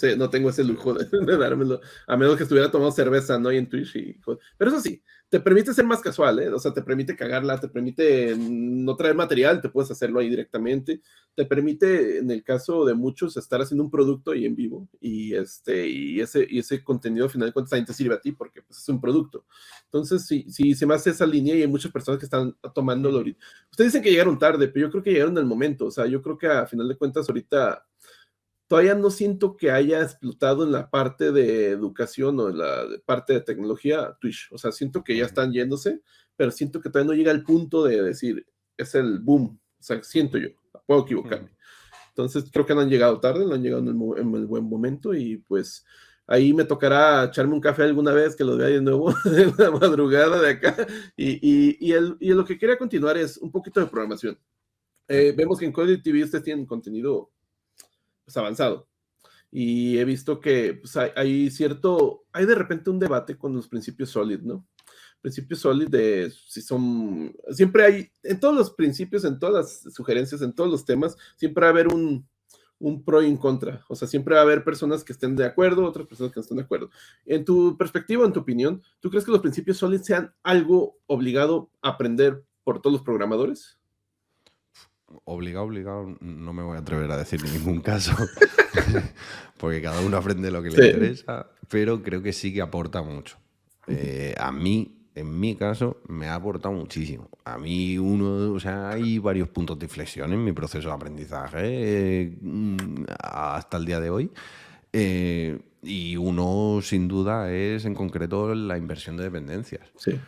ese Sí, lujo de dármelo, a menos que estuviera tomando cerveza, ¿no? Y en Twitch pero eso sí, te permite ser más casual, ¿eh? O sea, te permite cagarla, te permite no traer material, te puedes hacerlo ahí directamente, te permite, en el caso de muchos, estar haciendo un producto y en vivo, y ese contenido, al final de cuentas, también te sirve a ti, porque pues, es un producto. Entonces, sí, se me hace esa línea y hay muchas personas que están tomándolo ahorita. Ustedes dicen que llegaron tarde, pero yo creo que llegaron en el momento. O sea, yo creo que a final de cuentas ahorita todavía no siento que haya explotado en la parte de educación o en la parte de tecnología Twitch. O sea, siento que ya Ujú, están yéndose, pero siento que todavía no llega al punto de decir, es el boom. O sea, siento ujú, yo, puedo ujú. equivocarme. Entonces creo que no han llegado tarde, no han llegado en el buen momento y pues ahí me tocará echarme un café alguna vez que lo vea de nuevo en la madrugada de acá. Y lo que quería continuar es un poquito de programación. Sí. Vemos que en Code TV ustedes tienen contenido pues, avanzado y he visto que pues, hay de repente un debate con los principios Solid, ¿no? Principios Solid de si siempre hay, en todos los principios, en todas las sugerencias, en todos los temas, siempre va a haber un pro y un contra. O sea, siempre va a haber personas que estén de acuerdo, otras personas que no estén de acuerdo. En tu perspectiva, en tu opinión, ¿tú crees que los principios Solid sean algo obligado a aprender por todos los programadores? Obligado, obligado, no me voy a atrever a decir en ningún caso, porque cada uno aprende lo que le Sí. interesa, pero creo que sí que aporta mucho. A mí, en mi caso, me ha aportado muchísimo. A mí o sea, hay varios puntos de inflexión en mi proceso de aprendizaje hasta el día de hoy. Y uno, sin duda, es en concreto la inversión de dependencias. Sí.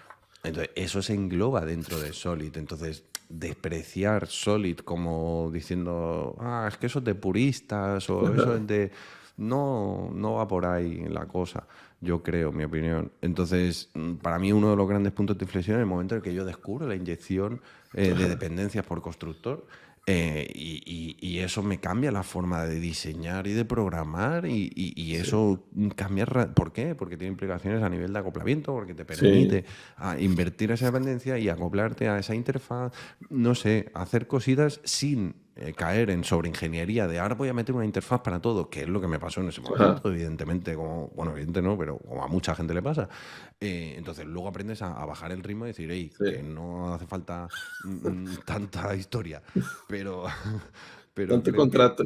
Entonces, eso se engloba dentro de Solid. Entonces, despreciar Solid como diciendo, es que eso es de puristas o eso Ajá. es de... No, no va por ahí la cosa, yo creo, mi opinión. Entonces, para mí uno de los grandes puntos de inflexión es el momento en que yo descubro la inyección de Ajá. dependencias por constructor. Y eso me cambia la forma de diseñar y de programar y Sí. eso cambia. ¿Por qué? Porque tiene implicaciones a nivel de acoplamiento, porque te Sí. permite invertir esa dependencia y acoplarte a esa interfaz, no sé, hacer cositas sin caer en sobreingeniería de ahora voy a meter una interfaz para todo, que es lo que me pasó en ese Ajá. momento, evidentemente, bueno, evidente no, pero como a mucha gente le pasa. Entonces luego aprendes a bajar el ritmo y decir, hey, Sí. que no hace falta tanta historia. Pero, pero Tanto creo que, contrato.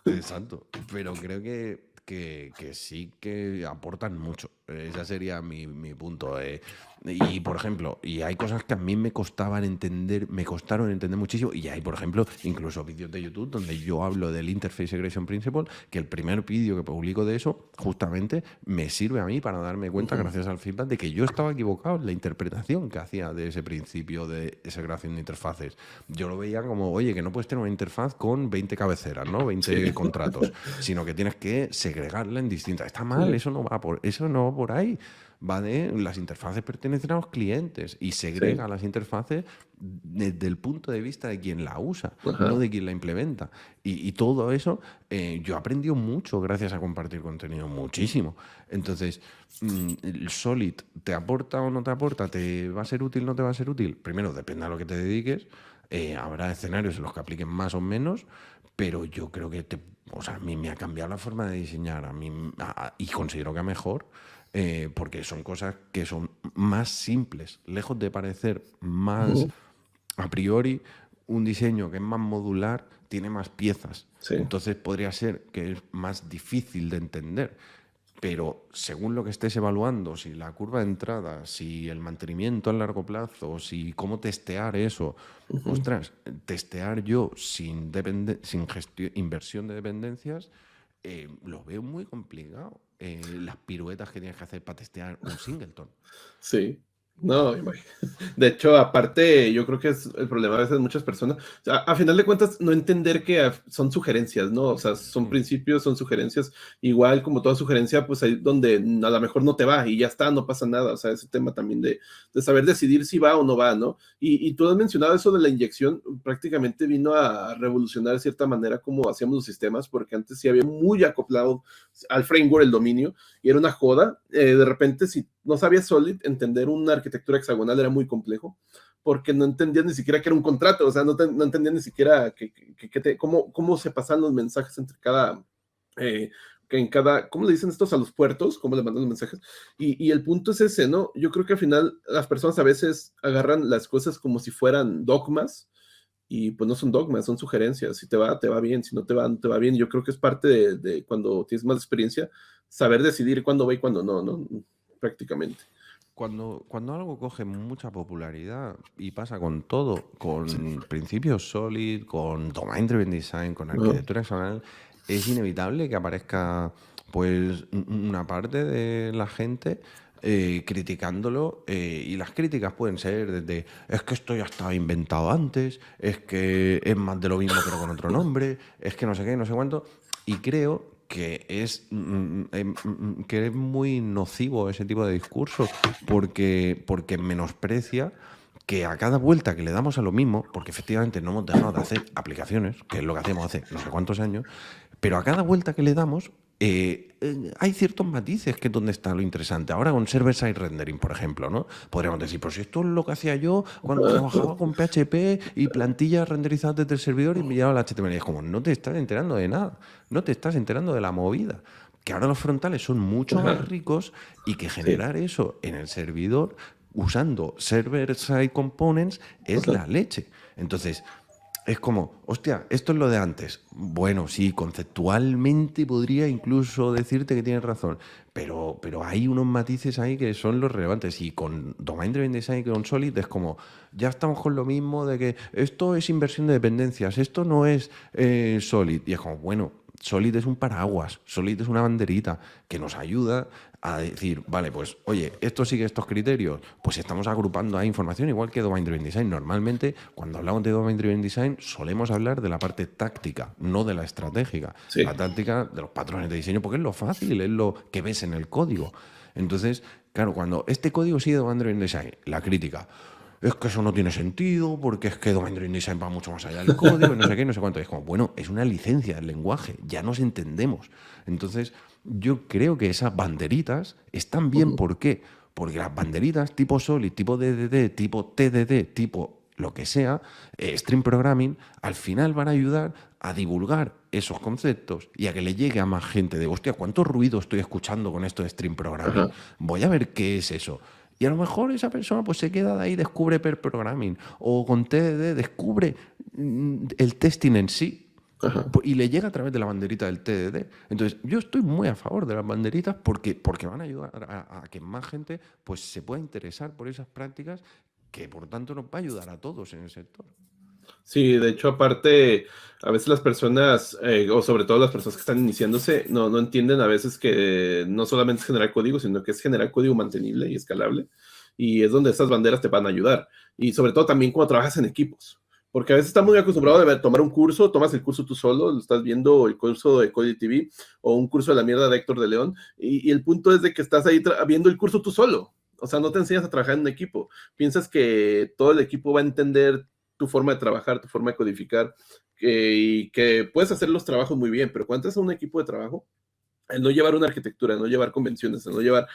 exacto, pero creo que sí que aportan mucho. Ese sería mi punto. Y, por ejemplo, y hay cosas que a mí me costaron entender muchísimo. Y hay, por ejemplo, incluso vídeos de YouTube donde yo hablo del Interface Segregation Principle, que el primer vídeo que publico de eso justamente me sirve a mí para darme cuenta, Ujú. gracias al feedback, de que yo estaba equivocado en la interpretación que hacía de ese principio de segregación de interfaces. Yo lo veía como, oye, que no puedes tener una interfaz con 20 cabeceras, ¿no? Sí. 20 contratos, sino que tienes que segregarla en distintas. Está mal, Sí. eso no va por ahí. Va de las interfaces pertenecen a los clientes y Sí. segrega las interfaces desde el punto de vista de quien la usa, no Ajá. de quien la implementa. Y todo eso yo he aprendido mucho gracias a compartir contenido, muchísimo. Entonces, el Solid, ¿te aporta o no te aporta? ¿Te va a ser útil o no te va a ser útil? Primero, depende a lo que te dediques. Habrá escenarios en los que apliquen más o menos, pero yo creo que o sea, a mí me ha cambiado la forma de diseñar y considero que a mejor, porque son cosas que son más simples, lejos de parecer más Ujú. a priori, un diseño que es más modular tiene más piezas. Sí. Entonces podría ser que es más difícil de entender. pero según lo que estés evaluando, si la curva de entrada, si el mantenimiento a largo plazo, si cómo testear eso, ostras, testear yo sin inversión de dependencias, lo veo muy complicado. Las piruetas que tienes que hacer para testear un singleton. Sí. No, de hecho, aparte, yo creo que es el problema a veces de muchas personas. O sea, a final de cuentas, no entender que son sugerencias, ¿no? O sea, son principios, son sugerencias. Igual, como toda sugerencia, pues ahí donde a lo mejor no te va y ya está, no pasa nada. O sea, ese tema también de saber decidir si va o no va, ¿no? Y tú has mencionado eso de la inyección, prácticamente vino a revolucionar de cierta manera cómo hacíamos los sistemas, porque antes sí había muy acoplado al framework el dominio y era una joda. De repente, si no sabías Solid, entender una arquitectura hexagonal era muy complejo, porque no entendías ni siquiera que era un contrato, o sea, no entendías ni siquiera cómo se pasan los mensajes entre cada... ¿cómo le dicen estos a los puertos? ¿Cómo le mandan los mensajes? Y el punto es ese, ¿no? Yo creo que al final las personas a veces agarran las cosas como si fueran dogmas, y pues no son dogmas, son sugerencias. Si te va bien, si no te va, no te va bien. Yo creo que es parte de cuando tienes más experiencia, saber decidir cuándo va y cuándo no, ¿no? Prácticamente. Cuando algo coge mucha popularidad, y pasa con todo, con principios Solid, con Domain Driven Design, con arquitectura hexagonal, es inevitable que aparezca pues una parte de la gente criticándolo, y las críticas pueden ser desde es que esto ya estaba inventado antes, es que es más de lo mismo pero con otro nombre, es que no sé qué, no sé cuánto, y creo que es muy nocivo ese tipo de discurso porque menosprecia que a cada vuelta que le damos a lo mismo, porque efectivamente no hemos dejado de hacer aplicaciones, que es lo que hacemos hace no sé cuántos años, pero a cada vuelta que le damos hay ciertos matices que es donde está lo interesante. Ahora con server-side rendering, por ejemplo, ¿no? Podríamos decir, pues esto es lo que hacía yo cuando trabajaba con PHP y plantillas renderizadas desde el servidor y me llevaba el HTML. Y es como, no te estás enterando de nada, no te estás enterando de la movida. Que ahora los frontales son mucho más ricos y que generar eso en el servidor usando server-side components es la leche. Entonces, es como, hostia, esto es lo de antes. Bueno, sí, conceptualmente podría incluso decirte que tienes razón, pero hay unos matices ahí que son los relevantes. Y con Domain Driven Design y con Solid es como, ya estamos con lo mismo de que esto es inversión de dependencias, esto no es Solid. Y es como, bueno, Solid es un paraguas, Solid es una banderita que nos ayuda a decir, vale, pues, oye, esto sigue estos criterios, pues estamos agrupando ahí información igual que Domain Driven Design. Normalmente, cuando hablamos de Domain Driven Design, solemos hablar de la parte táctica, no de la estratégica. Sí. La táctica de los patrones de diseño, porque es lo fácil, es lo que ves en el código. Entonces, claro, cuando este código sigue Domain Driven Design, la crítica, es que eso no tiene sentido, porque es que Domain Driven Design va mucho más allá del código, y no sé qué, no sé cuánto. Es como, bueno, es una licencia del lenguaje, ya nos entendemos. Entonces, yo creo que esas banderitas están bien. ¿Por qué? Porque las banderitas tipo Solid, tipo DDD, tipo TDD, tipo lo que sea, Stream Programming, al final van a ayudar a divulgar esos conceptos y a que le llegue a más gente de, hostia, ¿cuánto ruido estoy escuchando con esto de Stream Programming? Voy a ver qué es eso. Y a lo mejor esa persona pues se queda de ahí, descubre pair programming, o con TDD descubre el testing en sí. Y le llega a través de la banderita del TDD. Entonces, yo estoy muy a favor de las banderitas porque van a ayudar a que más gente pues, se pueda interesar por esas prácticas, que por tanto nos va a ayudar a todos en el sector. Sí, de hecho, aparte, a veces las personas, o sobre todo las personas que están iniciándose, no entienden a veces que no solamente es generar código, sino que es generar código mantenible y escalable. Y es donde estas banderas te van a ayudar. Y sobre todo también cuando trabajas en equipos. Porque a veces estás muy acostumbrado a tomar un curso, tomas el curso tú solo, estás viendo el curso de Cody TV o un curso de la mierda de Héctor de León, y el punto es de que estás ahí viendo el curso tú solo. O sea, no te enseñas a trabajar en un equipo. Piensas que todo el equipo va a entender tu forma de trabajar, tu forma de codificar, y que puedes hacer los trabajos muy bien, pero cuando estás en un equipo de trabajo, el no llevar una arquitectura, el no llevar convenciones, el no llevar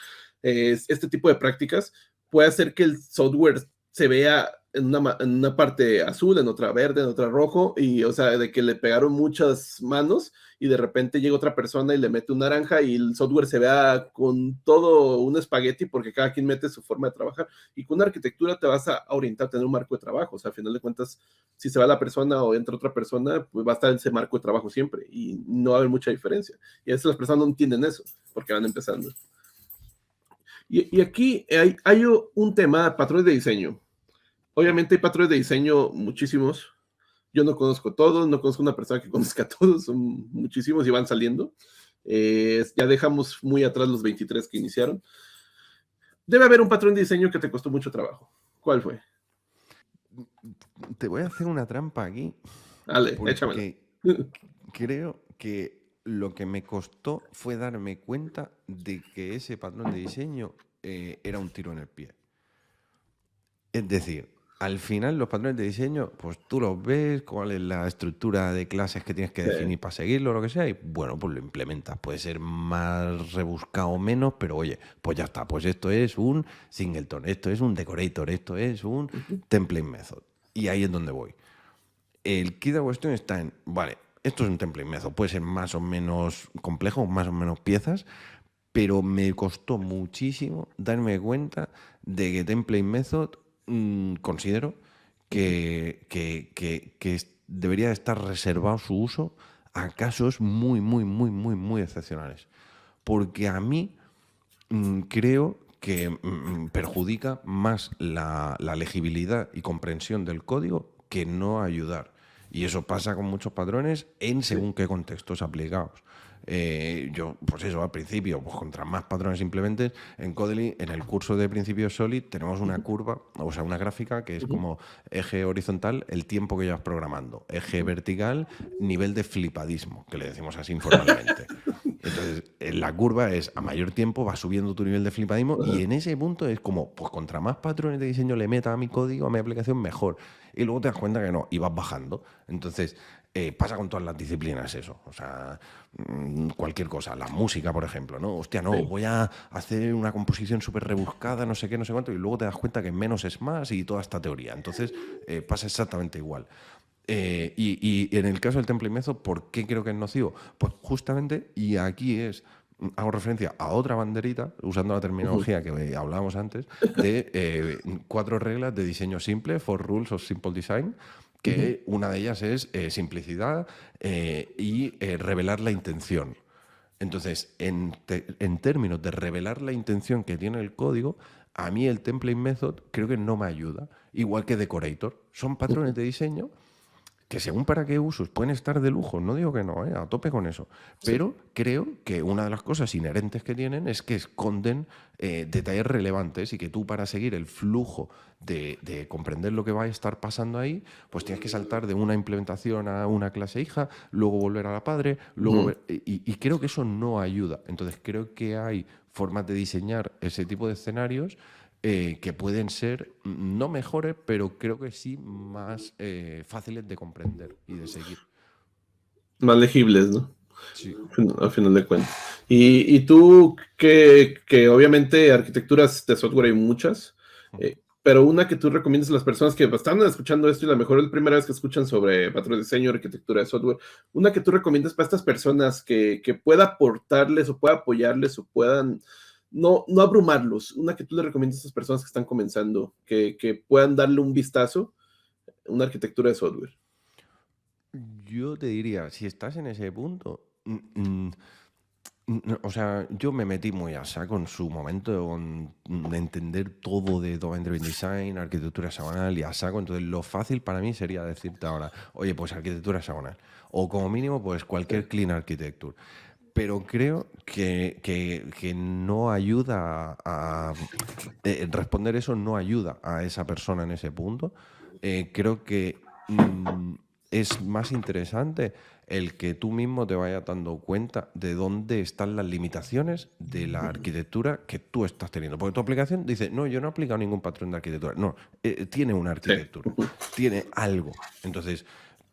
este tipo de prácticas, puede hacer que el software se vea en una parte azul, en otra verde, en otra rojo, y o sea, de que le pegaron muchas manos y de repente llega otra persona y le mete un naranja y el software se vea con todo un espagueti porque cada quien mete su forma de trabajar. Y con una arquitectura te vas a orientar a tener un marco de trabajo. O sea, al final de cuentas, si se va la persona o entra otra persona, pues va a estar ese marco de trabajo siempre y no va a haber mucha diferencia. Y a veces las personas no entienden eso porque van empezando. Y aquí hay un tema, patrones de diseño. Obviamente hay patrones de diseño muchísimos. Yo no conozco todos, no conozco una persona que conozca todos, son muchísimos y van saliendo. Ya dejamos muy atrás los 23 que iniciaron. Debe haber un patrón de diseño que te costó mucho trabajo. ¿Cuál fue? Te voy a hacer una trampa aquí. Dale, échamela. Creo que lo que me costó fue darme cuenta de que ese patrón de diseño era un tiro en el pie. Es decir, al final los patrones de diseño, pues tú los ves, cuál es la estructura de clases que tienes que definir para seguirlo o lo que sea, y bueno, pues lo implementas. Puede ser más rebuscado o menos, pero oye, pues ya está. Pues esto es un singleton, esto es un decorator, esto es un template method. Y ahí es donde voy. El key de la cuestión está en, vale, esto es un template method, puede ser más o menos complejo, más o menos piezas, pero me costó muchísimo darme cuenta de que template method considero que debería estar reservado su uso a casos muy, muy, muy, muy, muy excepcionales. Porque a mí creo que perjudica más la legibilidad y comprensión del código que no ayudar. Y eso pasa con muchos patrones en según qué contextos aplicados. Yo, pues eso, al principio, pues contra más patrones implementes, en Codely, en el curso de principios Solid, tenemos una curva, o sea, una gráfica que es como eje horizontal, el tiempo que llevas programando, eje vertical, nivel de flipadismo, que le decimos así informalmente. Entonces, la curva es, a mayor tiempo va subiendo tu nivel de flipadismo y en ese punto es como, pues contra más patrones de diseño le meta a mi código, a mi aplicación, mejor. Y luego te das cuenta que no, y vas bajando. Entonces, pasa con todas las disciplinas eso. O sea, cualquier cosa. La música, por ejemplo, ¿no? Hostia, no, voy a hacer una composición súper rebuscada, no sé qué, no sé cuánto, y luego te das cuenta que menos es más y toda esta teoría. Entonces, pasa exactamente igual. Y en el caso del template method, ¿por qué creo que es nocivo? Pues justamente, y aquí hago referencia a otra banderita, usando la terminología que hablábamos antes, de 4 reglas de diseño simple, 4 rules of simple design, que una de ellas es simplicidad y revelar la intención. Entonces, en términos de revelar la intención que tiene el código, a mí el template method creo que no me ayuda, igual que decorator. Son patrones de diseño que según para qué usos pueden estar de lujo, no digo que no, a tope con eso, pero creo que una de las cosas inherentes que tienen es que esconden detalles relevantes y que tú para seguir el flujo de comprender lo que va a estar pasando ahí, pues tienes que saltar de una implementación a una clase hija, luego volver a la padre, luego y creo que eso no ayuda. Entonces creo que hay formas de diseñar ese tipo de escenarios que pueden ser no mejores, pero creo que sí más fáciles de comprender y de seguir. Más legibles, ¿no? Sí. Al final de cuentas. Y tú, que obviamente arquitecturas de software hay muchas, pero una que tú recomiendas a las personas que están escuchando esto y a lo mejor es la primera vez que escuchan sobre patrones de diseño, arquitectura de software, una que tú recomiendas para estas personas que pueda aportarles o pueda apoyarles o puedan no abrumarlos, una que tú le recomiendas a estas personas que están comenzando, que puedan darle un vistazo a una arquitectura de software. Yo te diría, si estás en ese punto, o sea, yo me metí muy a saco en su momento de entender todo de Domain Driven Design, arquitectura hexagonal y a saco. Entonces, lo fácil para mí sería decirte ahora, oye, pues arquitectura hexagonal. O como mínimo, pues cualquier clean architecture. Pero creo que no ayuda a responder eso, no ayuda a esa persona en ese punto. Creo que es más interesante el que tú mismo te vayas dando cuenta de dónde están las limitaciones de la arquitectura que tú estás teniendo. Porque tu aplicación dice, no, yo no he aplicado ningún patrón de arquitectura. No, tiene una arquitectura, tiene algo. Entonces,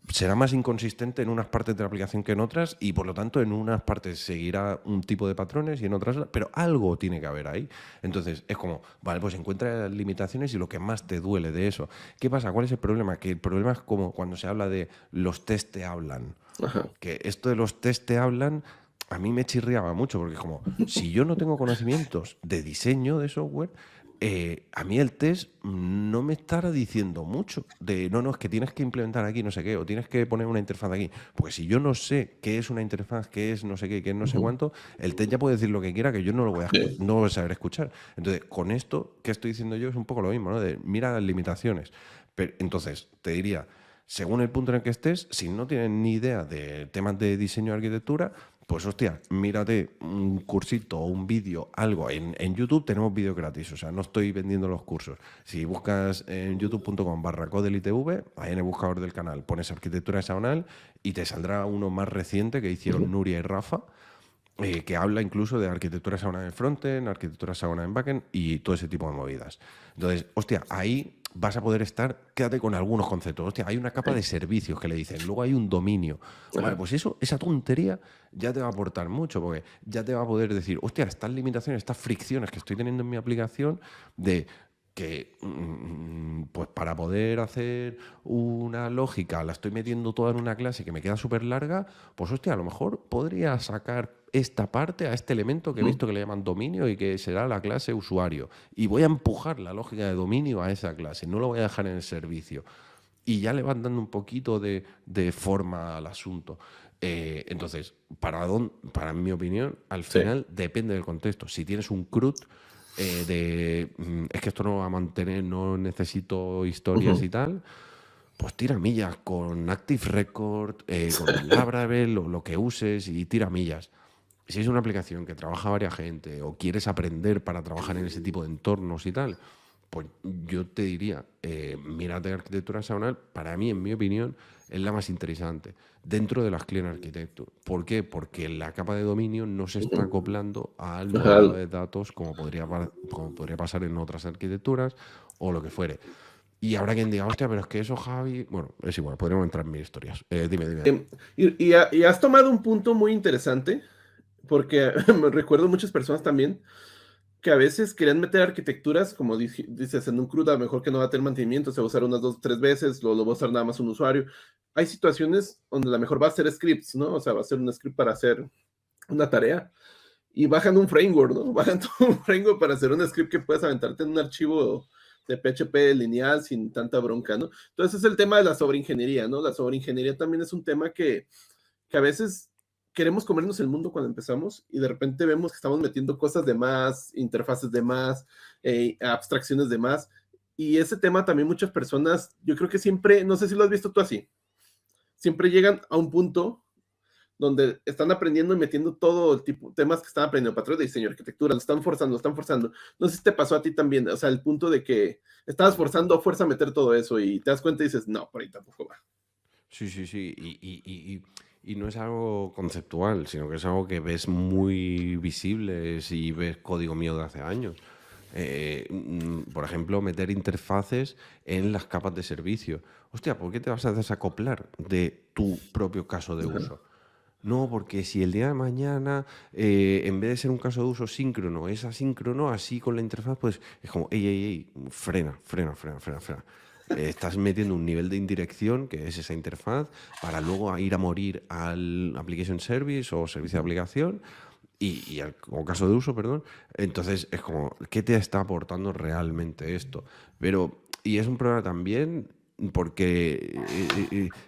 será más inconsistente en unas partes de la aplicación que en otras y por lo tanto en unas partes seguirá un tipo de patrones y en otras, pero algo tiene que haber ahí. Entonces es como, vale, pues encuentra limitaciones y lo que más te duele de eso. ¿Qué pasa? ¿Cuál es el problema? Que el problema es como cuando se habla de los test te hablan. Ajá. Que esto de los test te hablan a mí me chirriaba mucho porque como si yo no tengo conocimientos de diseño de software, a mí el test no me estará diciendo mucho de no, es que tienes que implementar aquí no sé qué o tienes que poner una interfaz aquí. Porque si yo no sé qué es una interfaz, qué es no sé qué, qué es no sé cuánto, el test ya puede decir lo que quiera que yo no lo voy a, no voy a saber escuchar. Entonces, con esto que estoy diciendo yo es un poco lo mismo, ¿no? De mira las limitaciones. Pero, entonces, te diría, según el punto en el que estés, si no tienes ni idea de temas de diseño de arquitectura, pues hostia, mírate un cursito o un vídeo, algo. En YouTube tenemos vídeos gratis, o sea, no estoy vendiendo los cursos. Si buscas en youtube.com/codelitv, ahí en el buscador del canal pones arquitectura hexagonal y te saldrá uno más reciente que hicieron Nuria y Rafa, que habla incluso de arquitectura hexagonal en frontend, arquitectura hexagonal en backend y todo ese tipo de movidas. Entonces, hostia, ahí vas a poder estar, quédate con algunos conceptos. Hostia, hay una capa de servicios que le dicen, luego hay un dominio. Vale, pues eso, esa tontería ya te va a aportar mucho, porque ya te va a poder decir, hostia, estas limitaciones, estas fricciones que estoy teniendo en mi aplicación de que pues para poder hacer una lógica la estoy metiendo toda en una clase que me queda súper larga, pues hostia, a lo mejor podría sacar esta parte a este elemento que he visto que le llaman dominio y que será la clase usuario. Y voy a empujar la lógica de dominio a esa clase, no lo voy a dejar en el servicio. Y ya le van dando un poquito de forma al asunto. Entonces, para mi opinión, al final depende del contexto. Si tienes un CRUD, es que esto no va a mantener, no necesito historias y tal, pues tira millas con Active Record, con Laravel o lo que uses y tira millas. Si es una aplicación que trabaja varias gente o quieres aprender para trabajar en ese tipo de entornos y tal, pues yo te diría, mírate arquitectura hexagonal, para mí, en mi opinión, es la más interesante dentro de las Clean Architecture. ¿Por qué? Porque la capa de dominio no se está acoplando al modelo de datos como podría pasar en otras arquitecturas o lo que fuere. Y habrá quien diga, hostia, pero es que eso, Javi... Bueno, es igual, podríamos entrar en mil historias. Dime. Y has tomado un punto muy interesante, porque me recuerdo muchas personas también que a veces querían meter arquitecturas, como dices, en un CRUD, a lo mejor que no va a tener mantenimiento, se va a usar unas 2 o 3 veces, lo va a usar nada más un usuario. Hay situaciones donde a lo mejor va a ser scripts, ¿no? O sea, va a ser un script para hacer una tarea y bajan un framework, ¿no? Bajan todo un framework para hacer un script que puedes aventarte en un archivo de PHP lineal sin tanta bronca, ¿no? Entonces es el tema de la sobreingeniería, ¿no? La sobreingeniería también es un tema que a veces queremos comernos el mundo cuando empezamos y de repente vemos que estamos metiendo cosas de más, interfaces de más, abstracciones de más. Y ese tema también muchas personas, yo creo que siempre, no sé si lo has visto tú así, siempre llegan a un punto donde están aprendiendo y metiendo todo el tipo de temas que están aprendiendo, patrones de diseño, arquitectura, lo están forzando. No sé si te pasó a ti también, o sea, el punto de que estabas forzando a fuerza a meter todo eso y te das cuenta y dices, no, por ahí tampoco va. Sí. Y no es algo conceptual, sino que es algo que ves muy visible si ves código mío de hace años. Por ejemplo, meter interfaces en las capas de servicio. Hostia, ¿por qué te vas a desacoplar de tu propio caso de uso? No, porque si el día de mañana, en vez de ser un caso de uso síncrono, es asíncrono, así con la interfaz, pues es como, ey, frena. Estás metiendo un nivel de indirección, que es esa interfaz, para luego ir a morir al application service o servicio de aplicación o caso de uso, perdón. Entonces es como, ¿qué te está aportando realmente esto? Y es un problema también porque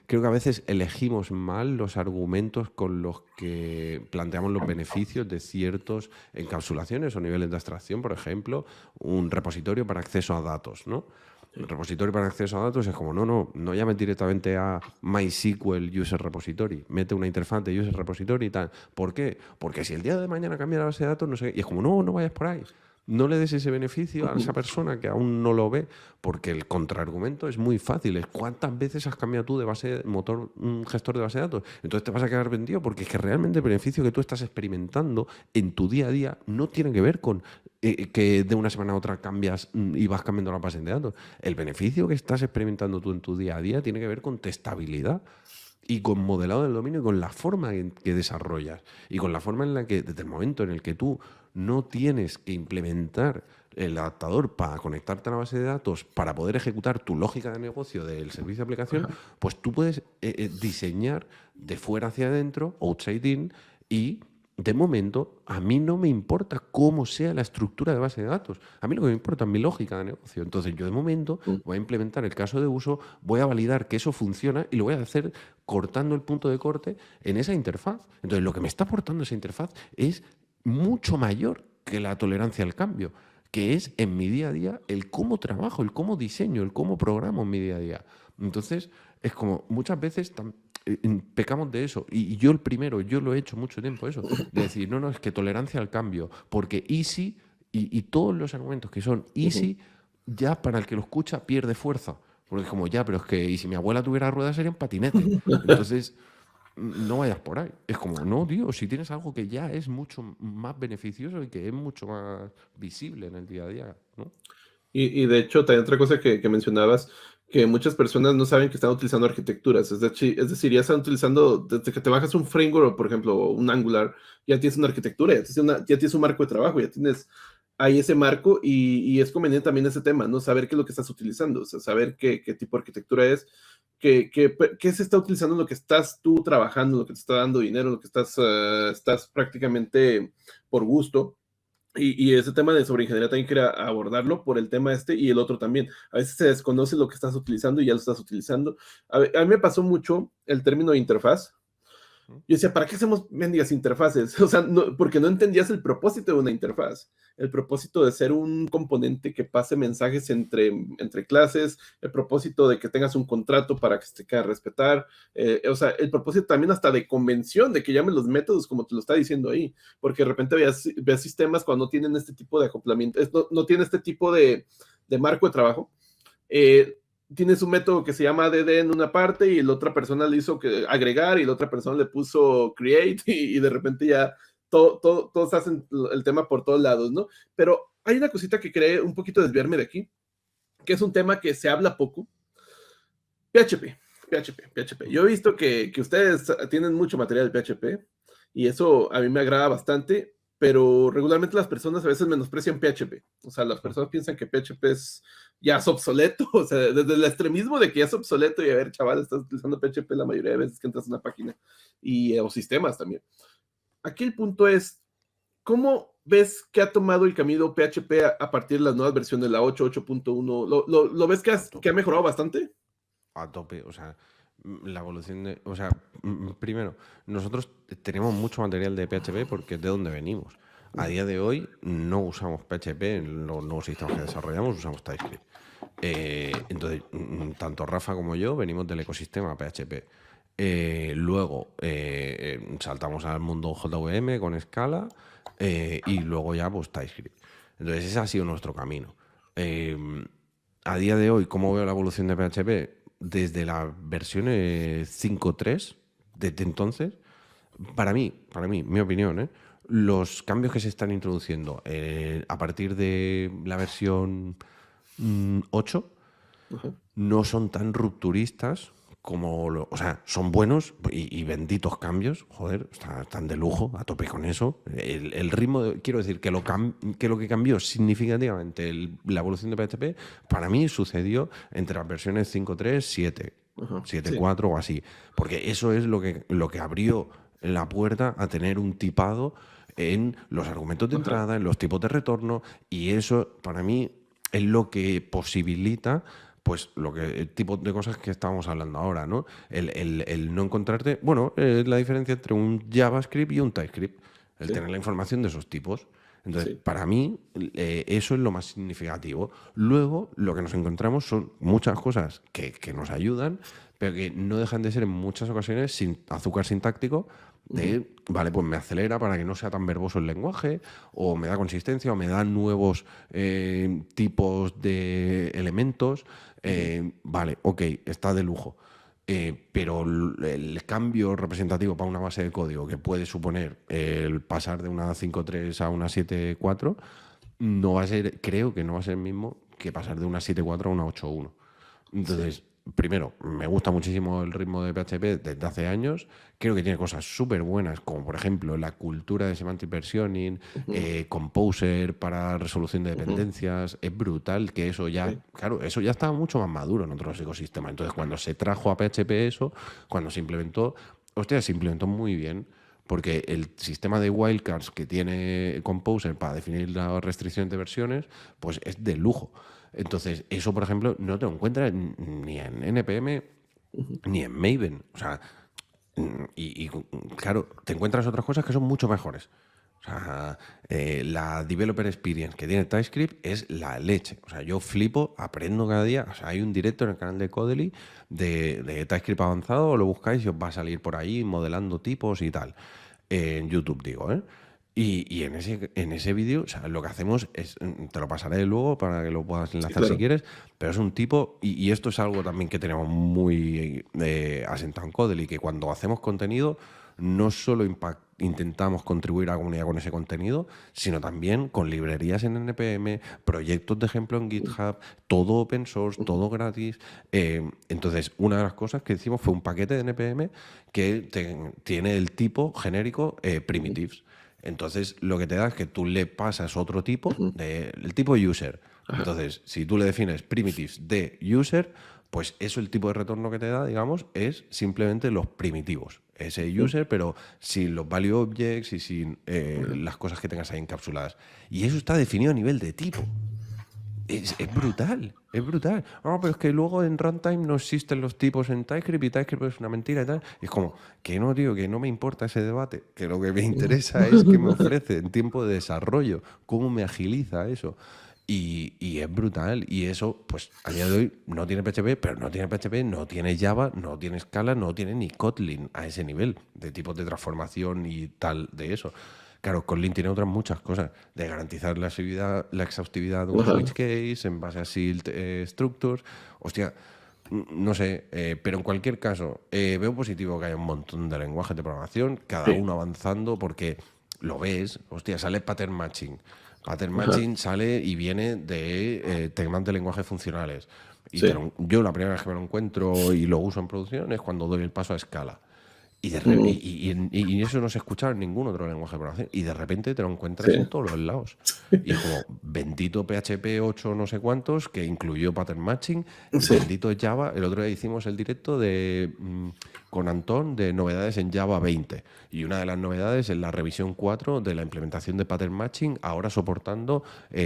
creo que a veces elegimos mal los argumentos con los que planteamos los beneficios de ciertas encapsulaciones o niveles de abstracción. Por ejemplo, un repositorio para acceso a datos, ¿no? El repositorio para acceso a datos es como, no llames directamente a MySQL User Repository, mete una interfaz de User Repository y tal. ¿Por qué? Porque si el día de mañana cambia la base de datos, no sé qué. Y es como, no vayas por ahí. no le des ese beneficio a esa persona que aún no lo ve, porque el contraargumento es muy fácil. Es ¿cuántas veces has cambiado tú de un gestor de base de datos? Entonces te vas a quedar vendido, porque es que realmente el beneficio que tú estás experimentando en tu día a día no tiene que ver con que de una semana a otra cambias y vas cambiando la base de datos. El beneficio que estás experimentando tú en tu día a día tiene que ver con testabilidad y con modelado del dominio y con la forma en que desarrollas y con la forma en la que, desde el momento en el que tú no tienes que implementar el adaptador para conectarte a la base de datos para poder ejecutar tu lógica de negocio del servicio de aplicación, pues tú puedes diseñar de fuera hacia adentro, outside in, y de momento a mí no me importa cómo sea la estructura de base de datos. A mí lo que me importa es mi lógica de negocio. Entonces yo de momento voy a implementar el caso de uso, voy a validar que eso funciona y lo voy a hacer cortando el punto de corte en esa interfaz. Entonces lo que me está aportando esa interfaz es mucho mayor que la tolerancia al cambio, que es en mi día a día el cómo trabajo, el cómo diseño, el cómo programo en mi día a día. Entonces es como muchas veces pecamos de eso, y yo el primero, yo lo he hecho mucho tiempo eso, de decir, no, es que tolerancia al cambio, porque easy y todos los argumentos que son easy, ya para el que lo escucha pierde fuerza, porque es como, ya, pero es que, y si mi abuela tuviera ruedas sería un patinete, entonces no vayas por ahí. Es como, no, tío, si tienes algo que ya es mucho más beneficioso y que es mucho más visible en el día a día, ¿no? Y de hecho, también otra cosa que mencionabas, que muchas personas no saben que están utilizando arquitecturas. Es decir, ya están utilizando, desde que te bajas un framework, o por ejemplo, un Angular, ya tienes una arquitectura, ya tienes un marco de trabajo, ya tienes ahí ese marco, y es conveniente también ese tema, ¿no? Saber qué es lo que estás utilizando, o sea, saber qué tipo de arquitectura es, qué se está utilizando en lo que estás tú trabajando, en lo que te está dando dinero, en lo que estás prácticamente por gusto. Y ese tema de sobreingeniería también quería abordarlo por el tema y el otro también. A veces se desconoce lo que estás utilizando y ya lo estás utilizando. A mí me pasó mucho el término de interfaz. Yo decía, ¿para qué hacemos mendigas interfaces? O sea, porque no entendías el propósito de una interfaz. El propósito de ser un componente que pase mensajes entre clases, el propósito de que tengas un contrato para que se te quede respetar, o sea, el propósito también hasta de convención, de que llamen los métodos como te lo está diciendo ahí, porque de repente veas sistemas cuando no tienen este tipo de acoplamiento, no tienen este tipo de marco de trabajo. Tienes un método que se llama add en una parte y la otra persona le hizo agregar y la otra persona le puso create y de repente ya todos hacen el tema por todos lados, ¿no? Pero hay una cosita que quería un poquito desviarme de aquí, que es un tema que se habla poco. PHP. Yo he visto que ustedes tienen mucho material de PHP y eso a mí me agrada bastante, pero regularmente las personas a veces menosprecian PHP. O sea, las personas piensan que PHP ya es obsoleto, o sea, desde el extremismo de que ya es obsoleto y a ver, chaval, estás utilizando PHP la mayoría de veces que entras en una página o sistemas también. Aquí el punto es, ¿cómo ves que ha tomado el camino PHP a partir de las nuevas versiones, la 8, 8.1? ¿Lo ves que ha mejorado bastante? A tope, o sea, la evolución de... O sea, primero, nosotros tenemos mucho material de PHP porque es de donde venimos. A día de hoy no usamos PHP en los nuevos sistemas que desarrollamos, usamos TypeScript. Entonces, tanto Rafa como yo venimos del ecosistema PHP. Luego saltamos al mundo JVM con Scala y luego ya pues TypeScript. Entonces ese ha sido nuestro camino. A día de hoy, ¿cómo veo la evolución de PHP? Desde la versión 5.3, desde entonces, para mí, mi opinión, los cambios que se están introduciendo a partir de la versión 8 no son tan rupturistas como o sea, son buenos y benditos cambios, joder, están de lujo, a tope con eso. El ritmo, quiero decir, que lo que cambió significativamente la evolución de PHP, para mí sucedió entre las versiones 5.3, 7, 7.4 o así, porque eso es lo que abrió la puerta a tener un tipado en los argumentos de entrada, en los tipos de retorno, y eso para mí es lo que posibilita pues el tipo de cosas que estábamos hablando ahora, ¿no? El no encontrarte... Bueno, es la diferencia entre un JavaScript y un TypeScript, el tener la información de esos tipos. Entonces, Sí. para mí, eso es lo más significativo. Luego, lo que nos encontramos son muchas cosas que nos ayudan, pero que no dejan de ser en muchas ocasiones sin azúcar sintáctico de, vale, pues me acelera para que no sea tan verboso el lenguaje, o me da consistencia, o me da nuevos tipos de elementos. Vale, ok, está de lujo. Pero el cambio representativo para una base de código que puede suponer el pasar de una 5.3 a una 7.4 no va a ser, creo que no va a ser el mismo que pasar de una 7.4 a una 8.1. Entonces, primero, me gusta muchísimo el ritmo de PHP desde hace años. Creo que tiene cosas súper buenas, como por ejemplo la cultura de semantic versioning, Composer para resolución de dependencias. Es brutal que eso ya, Sí. claro, eso ya estaba mucho más maduro en otros ecosistemas. Entonces, cuando se trajo a PHP eso, cuando se implementó, hostia, se implementó muy bien. Porque el sistema de wildcards que tiene Composer para definir la restricción de versiones, pues es de lujo. Entonces, eso, por ejemplo, no te lo encuentras ni en NPM ni en Maven. O sea, claro, te encuentras otras cosas que son mucho mejores. O sea, la Developer Experience que tiene TypeScript es la leche. O sea, yo flipo, aprendo cada día. O sea, hay un directo en el canal de Codely de TypeScript avanzado, lo buscáis y os va a salir por ahí modelando tipos y tal. En YouTube, digo, ¿eh? Y en ese vídeo, o sea, lo que hacemos es, te lo pasaré luego para que lo puedas Sí, enlazar si claro. quieres, pero es un tipo, y esto es algo también que tenemos muy asentado en Codely, que cuando hacemos contenido, no solo intentamos contribuir a la comunidad con ese contenido, sino también con librerías en NPM, proyectos de ejemplo en GitHub, todo open source, todo gratis. Entonces, una de las cosas que hicimos fue un paquete de NPM que tiene el tipo genérico primitives. Entonces, lo que te da es que tú le pasas otro tipo, el tipo user. Ajá. Entonces, si tú le defines primitives de user, pues eso, el tipo de retorno que te da, digamos, es simplemente los primitivos. Ese user, pero sin los value objects y sin las cosas que tengas ahí encapsuladas. Y eso está definido a nivel de tipo. Es brutal, es brutal. No, pero es que luego en runtime no existen los tipos en TypeScript y TypeScript es una mentira y tal. Y es como, que no, tío, que no me importa ese debate, que lo que me interesa es qué me ofrece en tiempo de desarrollo, cómo me agiliza eso. Y es brutal. Y eso, pues a día de hoy no tiene PHP, pero no tiene PHP, no tiene Java, no tiene Scala, no tiene ni Kotlin a ese nivel de tipos de transformación y tal de eso. Claro, Kotlin tiene otras muchas cosas, de garantizar la exhaustividad de un Ajá. switch case en base a SILT structures. Hostia, no sé, pero en cualquier caso, veo positivo que haya un montón de lenguajes de programación, cada Sí. uno avanzando, porque lo ves, hostia, sale pattern matching. Pattern Ajá. matching sale y viene de temas de lenguajes funcionales. Y Sí. yo la primera vez que me lo encuentro y lo uso en producción es cuando doy el paso a Scala. Mm, Y eso no se escucha en ningún otro lenguaje de programación. Y de repente te lo encuentras sí. en todos los lados. Y es como, bendito PHP 8 no sé cuántos, que incluyó pattern matching, Sí. bendito Java. El otro día hicimos el directo con Antón de novedades en Java 20. Y una de las novedades es la revisión 4 de la implementación de pattern matching, ahora soportando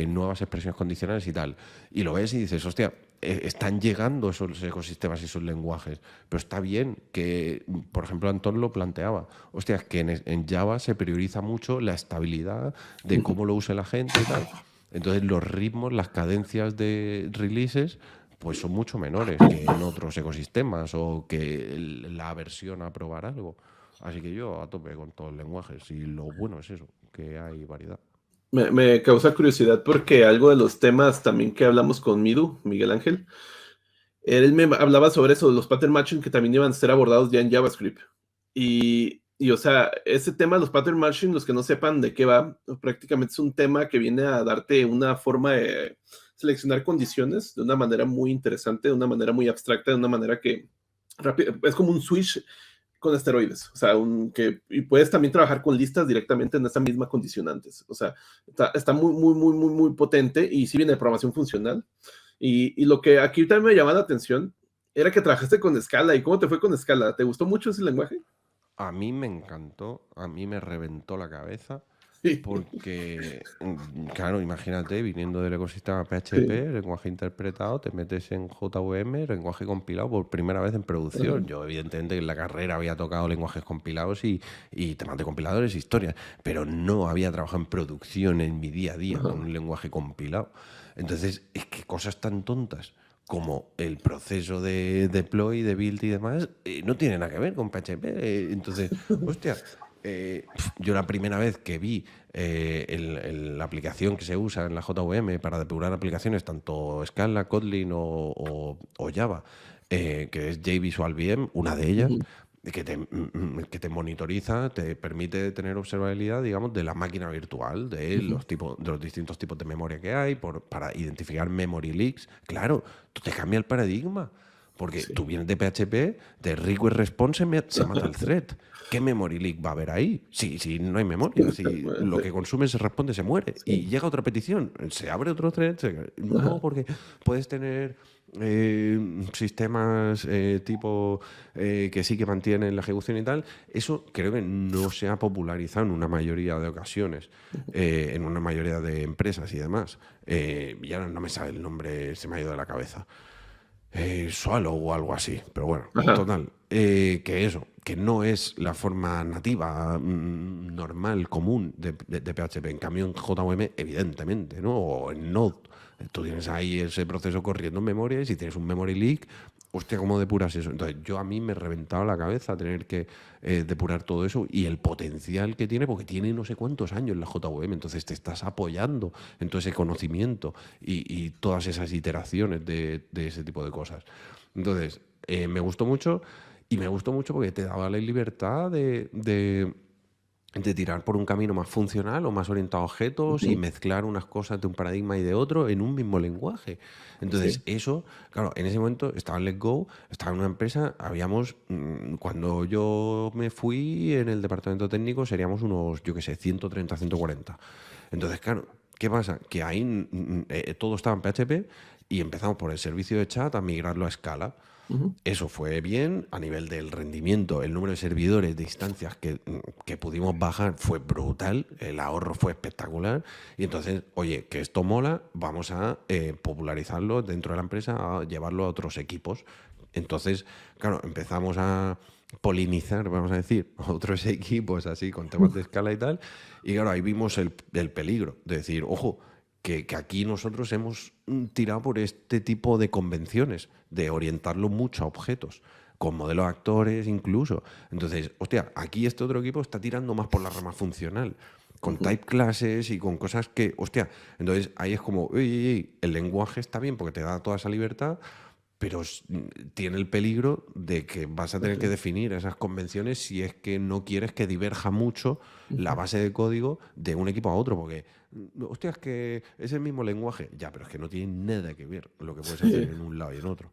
nuevas expresiones condicionales y tal. Y lo ves y dices, hostia, están llegando esos ecosistemas y esos lenguajes. Pero está bien que, por ejemplo, Antón lo planteaba. Hostia, es que en Java se prioriza mucho la estabilidad de cómo lo use la gente y tal. Entonces los ritmos, las cadencias de releases, pues son mucho menores que en otros ecosistemas o que la aversión a probar algo. Así que yo a tope con todos los lenguajes. Y lo bueno es eso, que hay variedad. Me causa curiosidad porque algo de los temas también que hablamos con Midu, Miguel Ángel, él me hablaba sobre eso, los pattern matching que también iban a ser abordados ya en JavaScript. O sea, ese tema, los pattern matching, los que no sepan de qué va, prácticamente es un tema que viene a darte una forma de seleccionar condiciones de una manera muy interesante, de una manera muy abstracta, de una manera que es como un switch con esteroides, o sea, y puedes también trabajar con listas directamente en esa misma condicionantes, o sea, está muy, muy, muy, muy, muy potente y sí viene de programación funcional. Y lo que aquí también me llamaba la atención era que trabajaste con Scala. ¿Y cómo te fue con Scala? ¿Te gustó mucho ese lenguaje? A mí me encantó, a mí me reventó la cabeza. Porque, claro, imagínate, viniendo del ecosistema PHP, Sí. lenguaje interpretado, te metes en JVM, lenguaje compilado por primera vez en producción. Ajá. Yo, evidentemente, en la carrera había tocado lenguajes compilados y temas de compiladores, historias, pero no había trabajado en producción en mi día a día con Ajá. un lenguaje compilado. Entonces, es que cosas tan tontas como el proceso de deploy, de build y demás, no tiene nada que ver con PHP. Entonces, hostia, yo la primera vez que vi la aplicación que se usa en la JVM para depurar aplicaciones, tanto Scala, Kotlin o Java, que es JVisual VM, una de ellas, Ujú. que te monitoriza, te permite tener observabilidad, digamos, de la máquina virtual, de Ujú. de los distintos tipos de memoria que hay, para identificar memory leaks. Claro, tú te cambia el paradigma. Porque Sí. tú vienes de PHP, de request response se mata el thread. ¿Qué memory leak va a haber ahí? Si no hay memoria, si lo que consume se responde, se muere. Y Sí. llega otra petición, se abre otro thread. No, Ajá. porque puedes tener sistemas tipo que sí que mantienen la ejecución y tal. Eso creo que no se ha popularizado en una mayoría de ocasiones, en una mayoría de empresas y demás. Y ahora no me sabe el nombre, se me ha ido de la cabeza. Swallow o algo así, pero bueno, Ajá. total, que eso, que no es la forma nativa, normal, común de PHP. En cambio, en JVM, evidentemente, ¿no? O en Node, tú tienes ahí ese proceso corriendo en memoria y si tienes un memory leak, hostia, ¿cómo depuras eso? Entonces, yo a mí me reventaba la cabeza tener que depurar todo eso y el potencial que tiene, porque tiene no sé cuántos años la JVM, entonces te estás apoyando en todo ese conocimiento y todas esas iteraciones de ese tipo de cosas. Entonces, me gustó mucho y me gustó mucho porque te daba la libertad de tirar por un camino más funcional o más orientado a objetos y Ujú. mezclar unas cosas de un paradigma y de otro en un mismo lenguaje. Entonces, Sí. eso, claro, en ese momento estaba en Let's Go, estaba en una empresa, cuando yo me fui en el departamento técnico seríamos unos, yo qué sé, 130, 140. Entonces, claro, ¿qué pasa? Que ahí todo estaba en PHP y empezamos por el servicio de chat a migrarlo a Scala. Ujú. Eso fue bien a nivel del rendimiento, el número de servidores, de instancias que pudimos bajar fue brutal, el ahorro fue espectacular y entonces, oye, que esto mola, vamos a popularizarlo dentro de la empresa, a llevarlo a otros equipos. Entonces, claro, empezamos a polinizar, vamos a decir, otros equipos así con temas de escala y tal, y claro, ahí vimos el peligro de decir, ojo, que aquí nosotros hemos tirado por este tipo de convenciones, de orientarlo mucho a objetos, con modelos de actores incluso. Entonces, hostia, aquí este otro equipo está tirando más por la rama funcional, con Ujú. type classes y con cosas que, hostia, entonces ahí es como, "Ey, ey, ey, el lenguaje está bien porque te da toda esa libertad, pero tiene el peligro de que vas a tener que Ajá. definir esas convenciones si es que no quieres que diverja mucho la Ujú. base de código de un equipo a otro, porque, hostia, es que es el mismo lenguaje. Ya, pero es que no tiene nada que ver lo que puedes hacer Sí. en un lado y en otro.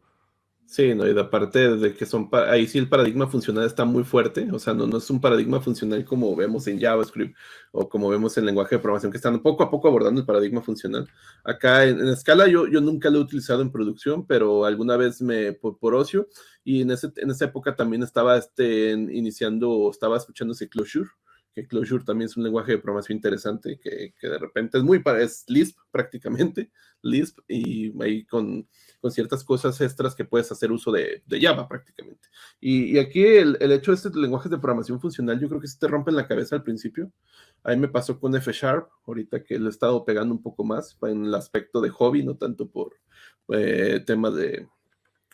Sí, no, y de aparte de que ahí sí el paradigma funcional está muy fuerte, o sea, no es un paradigma funcional como vemos en JavaScript o como vemos en lenguaje de programación, que están poco a poco abordando el paradigma funcional. Acá en Scala yo nunca lo he utilizado en producción, pero alguna vez por ocio, y en esa época también estaba estaba escuchándose Clojure, que Clojure también es un lenguaje de programación interesante, que de repente es Lisp prácticamente, Lisp, y ahí con ciertas cosas extras que puedes hacer uso de Java prácticamente. Y aquí el hecho de estos lenguajes de programación funcional, yo creo que sí te rompen la cabeza al principio. A mí me pasó con F Sharp, ahorita que lo he estado pegando un poco más en el aspecto de hobby, no tanto por temas de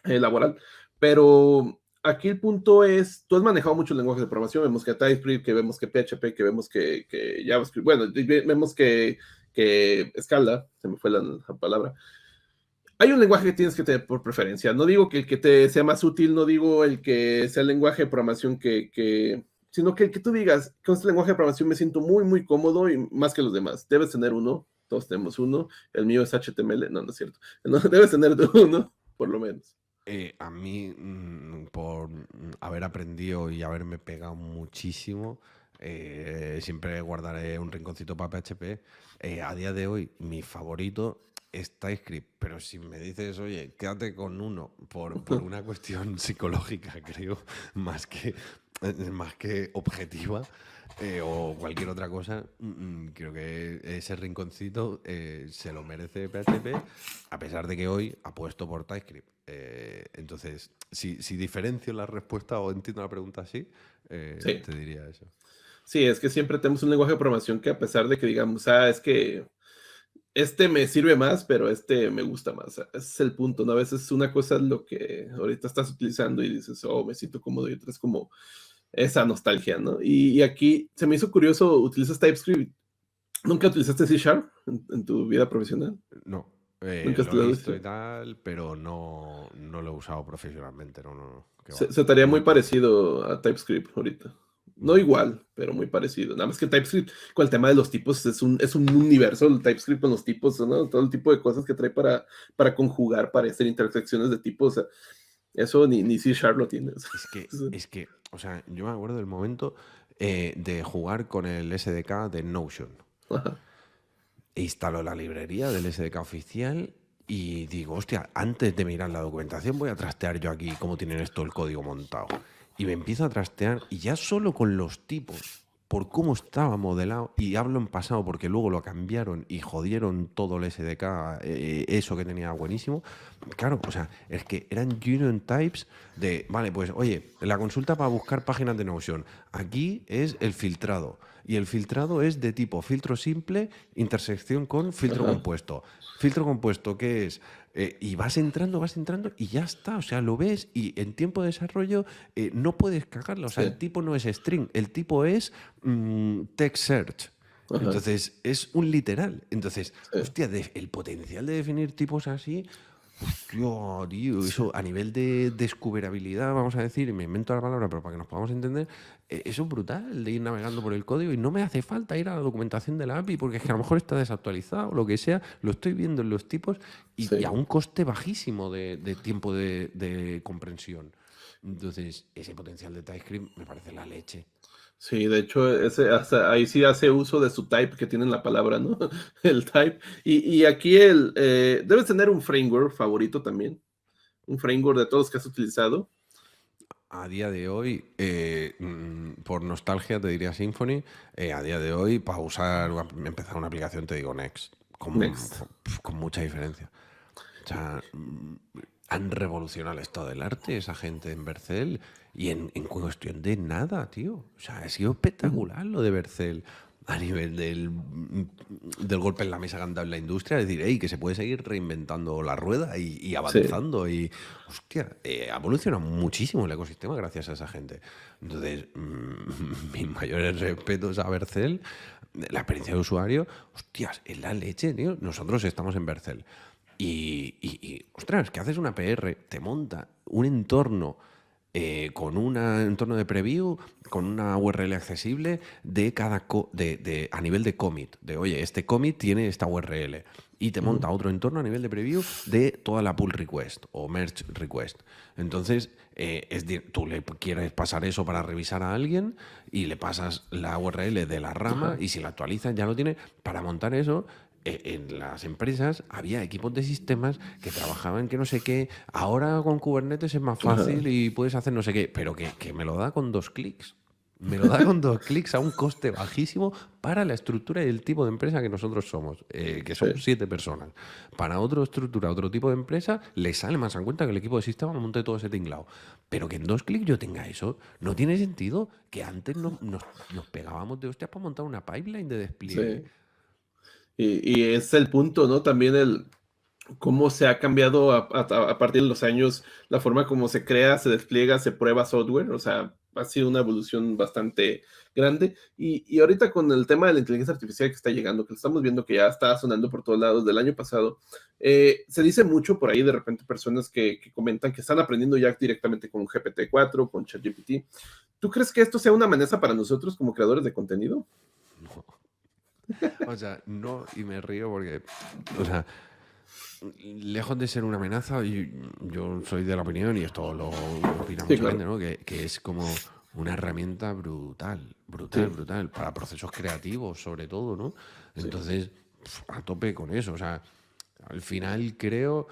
laboral. Pero aquí el punto es, tú has manejado muchos lenguajes de programación, vemos que TypeScript, que vemos que PHP, que vemos que JavaScript, bueno, vemos que Scala, se me fue la palabra, hay un lenguaje que tienes que tener por preferencia. No digo que el que te sea más útil, no digo el que sea el lenguaje de programación sino que el que tú digas, con este lenguaje de programación me siento muy, muy cómodo y más que los demás. Debes tener uno, todos tenemos uno. El mío es HTML, no es cierto. No, debes tener uno, por lo menos. A mí, por haber aprendido y haberme pegado muchísimo, siempre guardaré un rinconcito para PHP. A día de hoy, mi favorito es TypeScript, pero si me dices, oye, quédate con uno por una cuestión psicológica, creo, más que más que objetiva o cualquier otra cosa, creo que ese rinconcito se lo merece PHP, a pesar de que hoy apuesto por TypeScript. Entonces, si diferencio la respuesta o entiendo la pregunta así, Sí. te diría eso. Sí, es que siempre tenemos un lenguaje de programación que a pesar de que digamos, es que este me sirve más, pero este me gusta más. Ese es el punto, ¿no? A veces una cosa es lo que ahorita estás utilizando y dices, oh, me siento cómodo, y otra es como esa nostalgia, ¿no? Y aquí se me hizo curioso, utilizas TypeScript. ¿Nunca utilizaste C Sharp en tu vida profesional? No, ¿Nunca has lo he utilizado visto C y Sharp? tal, pero no lo he usado profesionalmente, no, qué va. Se te haría muy Nunca. parecido a TypeScript ahorita. No Vale. igual, pero muy parecido. Nada más que TypeScript, con el tema de los tipos, es un universo el TypeScript con los tipos, ¿no? Todo el tipo de cosas que trae para conjugar, para hacer intersecciones de tipos. O sea, eso ni C Sharp lo tiene. O sea, Es que, o sea, yo me acuerdo del momento de jugar con el SDK de Notion. ajá, E instalo la librería del SDK oficial y digo, hostia, antes de mirar la documentación voy a trastear yo aquí cómo tienen esto el código montado. Y me empiezo a trastear y ya solo con los tipos, por cómo estaba modelado, y hablo en pasado porque luego lo cambiaron y jodieron todo el SDK, eso que tenía buenísimo. Claro, o sea, es que eran union types de, vale, pues oye, la consulta para buscar páginas de Notion, aquí es el filtrado. Y el filtrado es de tipo filtro simple, intersección con filtro ajá, compuesto. Filtro compuesto, ¿qué es? Y vas entrando y ya está. O sea, lo ves y en tiempo de desarrollo no puedes cagarlo. O sea, el sí, tipo no es string, el tipo es text search. ajá, Entonces, es un literal. Entonces, sí, hostia, el potencial de definir tipos así, hostia, tío, eso a nivel de descuberabilidad, vamos a decir, y me invento la palabra, pero para que nos podamos entender, eso es brutal de ir navegando por el código y no me hace falta ir a la documentación de la API porque es que a lo mejor está desactualizado o lo que sea, lo estoy viendo en los tipos y a sí. un coste bajísimo de tiempo de comprensión. Entonces, ese potencial de TypeScript me parece la leche. Sí, de hecho, ahí sí hace uso de su type que tiene en la palabra, ¿no? El type. Y aquí debes tener un framework favorito también. Un framework de todos los que has utilizado. A día de hoy, por nostalgia te diría Symfony, a día de hoy para empezar una aplicación te digo Next, Next. con mucha diferencia. O sea, han revolucionado el estado del arte esa gente en Bercel y en cuestión de nada, tío. O sea, ha sido Ujú. espectacular lo de Bercel a nivel del golpe en la mesa que han dado en la industria. Es decir, hey, que se puede seguir reinventando la rueda y Sí, avanzando. Y, hostia, ha evolucionado muchísimo el ecosistema gracias a esa gente. Entonces, mis mayores respetos a Bercel. La experiencia de usuario, hostias, es la leche, tío. Nosotros estamos en Bercel. Ostras, que haces una PR, te monta un entorno con un entorno de preview, con una URL accesible de a nivel de commit. De, oye, este commit tiene esta URL. Y te ujú, monta otro entorno a nivel de preview de toda la pull request o merge request. Entonces, tú le quieres pasar eso para revisar a alguien y le pasas la URL de la rama ajá, y si la actualizas ya lo tiene. Para montar eso, en las empresas había equipos de sistemas que trabajaban que no sé qué. Ahora con Kubernetes es más ajá, fácil y puedes hacer no sé qué, pero que me lo da con 2 clics. Me lo da con 2 clics a un coste bajísimo para la estructura y el tipo de empresa que nosotros somos, que sí, somos 7 personas. Para otra estructura, otro tipo de empresa, le sale más en cuenta que el equipo de sistema monte todo ese tinglado. Pero que en 2 clics yo tenga eso, no tiene sentido que antes nos pegábamos de hostias para montar una pipeline de despliegue. sí. Y es el punto, ¿no? También cómo se ha cambiado a partir de los años la forma como se crea, se despliega, se prueba software. O sea, ha sido una evolución bastante grande. Y ahorita con el tema de la inteligencia artificial que está llegando, que lo estamos viendo que ya está sonando por todos lados del año pasado, se dice mucho por ahí de repente personas que comentan que están aprendiendo ya directamente con GPT-4, con ChatGPT. ¿Tú crees que esto sea una amenaza para nosotros como creadores de contenido? No. O sea, no, y me río porque, o sea, lejos de ser una amenaza, yo soy de la opinión, y esto lo opina Sí, mucha gente, claro. ¿no? Que es como una herramienta brutal, brutal, Sí, brutal, para procesos creativos, sobre todo, ¿no? sí. Entonces, a tope con eso. O sea, al final creo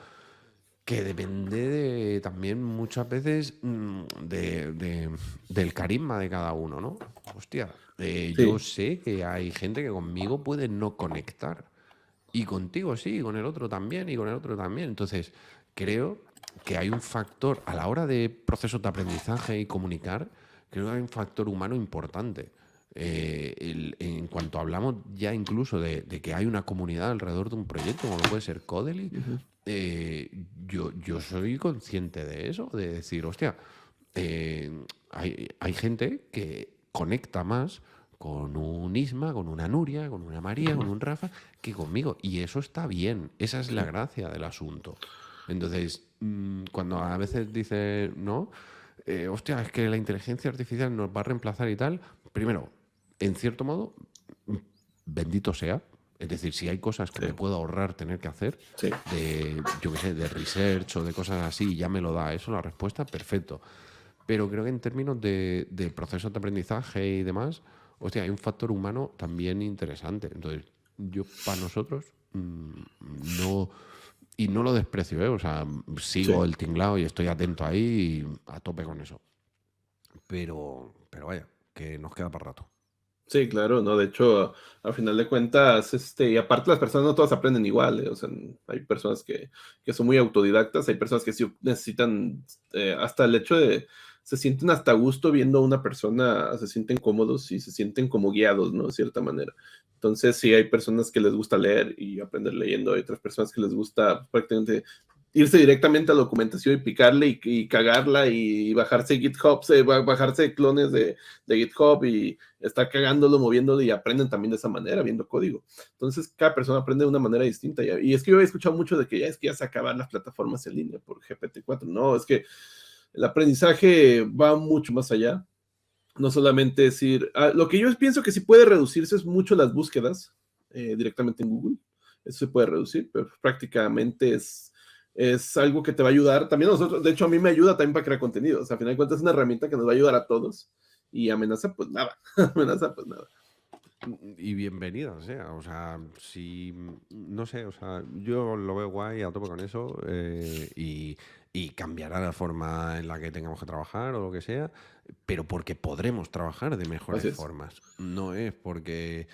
que depende también muchas veces del carisma de cada uno, ¿no? Hostia, yo Sí, sé que hay gente que conmigo puede no conectar. Y contigo sí, y con el otro también, y con el otro también. Entonces, creo que hay un factor, a la hora de procesos de aprendizaje y comunicar, creo que hay un factor humano importante. En cuanto hablamos ya incluso de que hay una comunidad alrededor de un proyecto, como lo puede ser Codely, ujú, eh, yo soy consciente de eso, de decir, hostia, hay gente que conecta más con un Isma, con una Nuria, con una María, con un Rafa, que conmigo. Y eso está bien, esa es la sí, gracia del asunto. Entonces, cuando a veces dice, no, hostia, es que la inteligencia artificial nos va a reemplazar y tal, primero, en cierto modo, mm, bendito sea. Es decir, si hay cosas que sí, me puedo ahorrar tener que hacer, sí. de, yo qué sé, de research o de cosas así, ya me lo da eso la respuesta, perfecto. Pero creo que en términos de procesos de aprendizaje y demás, hostia, hay un factor humano también interesante. Entonces, yo para nosotros no, y no lo desprecio, ¿eh? O sea, sigo Sí. el tinglado y estoy atento ahí y a tope con eso. Pero vaya, que nos queda para rato. Sí, claro, no, de hecho, al final de cuentas, y aparte las personas no todas aprenden igual, o sea, hay personas que son muy autodidactas, hay personas que sí necesitan, hasta el hecho de, se sienten hasta a gusto viendo a una persona, se sienten cómodos y se sienten como guiados, ¿no? De cierta manera. Entonces, sí, hay personas que les gusta leer y aprender leyendo, hay otras personas que les gusta prácticamente irse directamente a la documentación y picarle y cagarla y bajarse GitHub, bajarse clones de GitHub y está cagándolo, moviéndolo y aprenden también de esa manera, viendo código. Entonces, cada persona aprende de una manera distinta. Y es que yo he escuchado mucho de que ya es que ya se acaban las plataformas en línea por GPT-4. No, es que el aprendizaje va mucho más allá. No solamente decir, lo que yo pienso que sí puede reducirse es mucho las búsquedas directamente en Google. Eso se puede reducir, pero prácticamente es algo que te va a ayudar. También a nosotros, de hecho, a mí me ayuda también para crear contenido. O sea, a final de cuentas es una herramienta que nos va a ayudar a todos. Y amenaza, pues nada. Amenaza, pues nada. Y bienvenida sea, o sea, si, no sé, o sea, yo lo veo guay a tope con eso y cambiará la forma en la que tengamos que trabajar o lo que sea, pero porque podremos trabajar de mejores Así es. formas. No es porque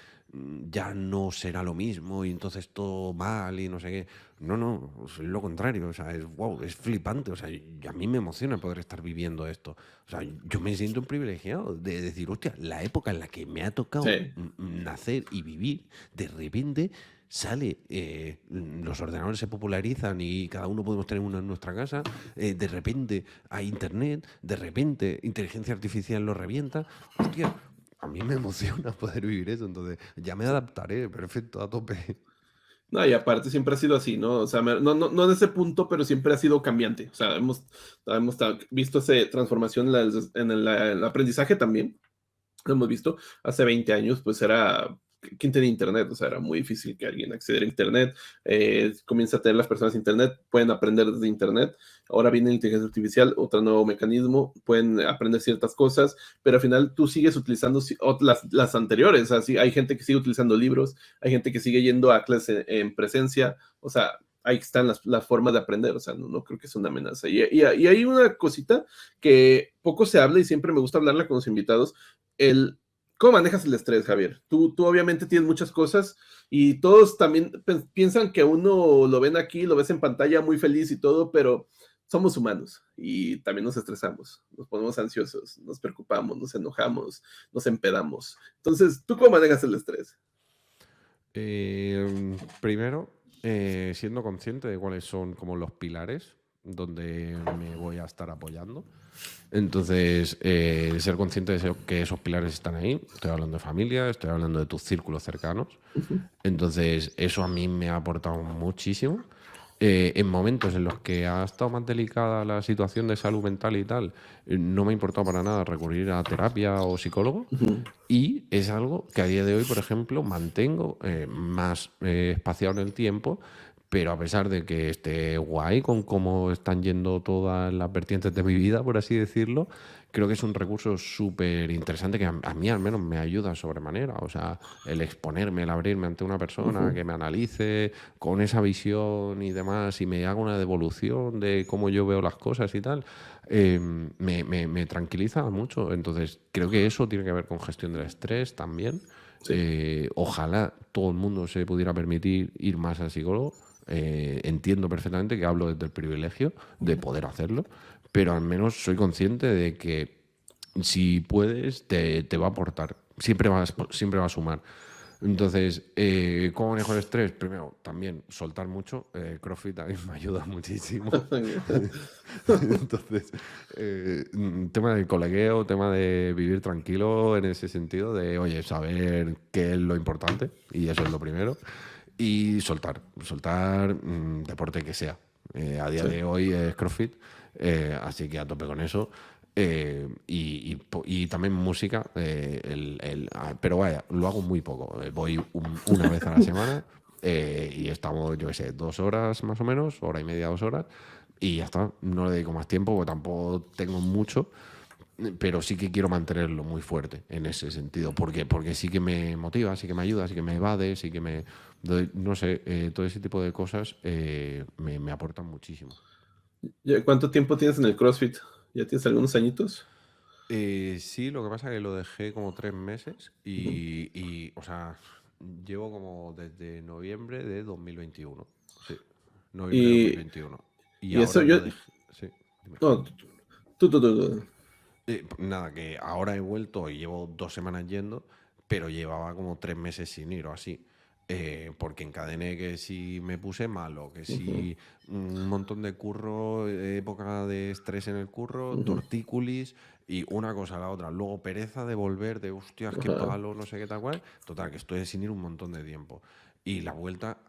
ya no será lo mismo y entonces todo mal y no sé qué. No, no, es lo contrario, o sea, es wow, es flipante, o sea, a mí me emociona poder estar viviendo esto. O sea, yo me siento un privilegiado de decir, hostia, la época en la que me ha tocado Sí. nacer y vivir, de repente sale, los ordenadores se popularizan y cada uno podemos tener uno en nuestra casa, de repente hay internet, de repente inteligencia artificial lo revienta. Hostia, a mí me emociona poder vivir eso, entonces ya me adaptaré, perfecto, a tope. No, y aparte siempre ha sido así, ¿no? O sea, no en ese punto, pero siempre ha sido cambiante. O sea, hemos visto esa transformación en el aprendizaje también. Lo hemos visto. Hace 20 años, pues era. ¿Quién tenía internet? O sea, era muy difícil que alguien accediera a internet. Comienza a tener las personas internet, pueden aprender desde internet. Ahora viene la inteligencia artificial, otro nuevo mecanismo, pueden aprender ciertas cosas, pero al final tú sigues utilizando las anteriores. Así, hay gente que sigue utilizando libros, hay gente que sigue yendo a clases en presencia. O sea, ahí están las formas de aprender. O sea, no creo que es una amenaza. Y hay una cosita que poco se habla y siempre me gusta hablarla con los invitados. El ¿Cómo manejas el estrés, Javier? Tú obviamente tienes muchas cosas y todos también piensan que uno lo ven aquí, lo ves en pantalla muy feliz y todo, pero somos humanos y también nos estresamos, nos ponemos ansiosos, nos preocupamos, nos enojamos, nos empedamos. Entonces, ¿tú cómo manejas el estrés? Primero, siendo consciente de cuáles son como los pilares donde me voy a estar apoyando. Entonces, ser consciente de que esos pilares están ahí. Estoy hablando de familia, estoy hablando de tus círculos cercanos. Ujú, Entonces, eso a mí me ha aportado muchísimo. En momentos en los que ha estado más delicada la situación de salud mental y tal, no me ha importado para nada recurrir a terapia o psicólogo. ujú, Y es algo que a día de hoy, por ejemplo, mantengo más espaciado en el tiempo pero a pesar de que esté guay con cómo están yendo todas las vertientes de mi vida, por así decirlo, creo que es un recurso súper interesante que a mí al menos me ayuda sobremanera. O sea, el exponerme, el abrirme ante una persona que me analice con esa visión y demás y me haga una devolución de cómo yo veo las cosas y tal, me tranquiliza mucho. Entonces, creo que eso tiene que ver con gestión del estrés también. Ojalá todo el mundo se pudiera permitir ir más al psicólogo. Entiendo perfectamente que hablo desde el privilegio de poder hacerlo, pero al menos soy consciente de que si puedes, te va a aportar. Siempre va a sumar. Entonces, ¿cómo manejo el estrés? Primero, también soltar mucho. CrossFit a mí me ayuda muchísimo. Entonces, tema del colegueo, tema de vivir tranquilo en ese sentido, de, oye, saber qué es lo importante, y eso es lo primero. Y soltar deporte que sea. A día de hoy es CrossFit, así que a tope con eso. Y también música, pero vaya, lo hago muy poco. Voy una vez a la semana y estamos, yo qué sé, 2 horas más o menos, hora y media, 2 horas, y ya está. No le dedico más tiempo porque tampoco tengo mucho, pero sí que quiero mantenerlo muy fuerte en ese sentido, porque sí que me motiva, sí que me ayuda, sí que me evade, sí que me... No sé, todo ese tipo de cosas me aportan muchísimo. ¿Cuánto tiempo tienes en el CrossFit? ¿Ya tienes algunos añitos? Sí, lo que pasa es que lo dejé como 3 meses o sea, llevo como desde noviembre de 2021. Sí, noviembre de Y, 2021. Y y eso ahora yo... lo dejé. Sí, dime. No, tú. Nada, que ahora he vuelto y llevo 2 semanas yendo, pero llevaba como 3 meses sin ir o así. Porque encadené que si me puse malo, que si un montón de curro, época de estrés en el curro, tortícolis y una cosa a la otra. Luego pereza de volver, de hostias, qué Ajá. palo, no sé qué tal cual. Total, que estoy sin ir un montón de tiempo. Y la vuelta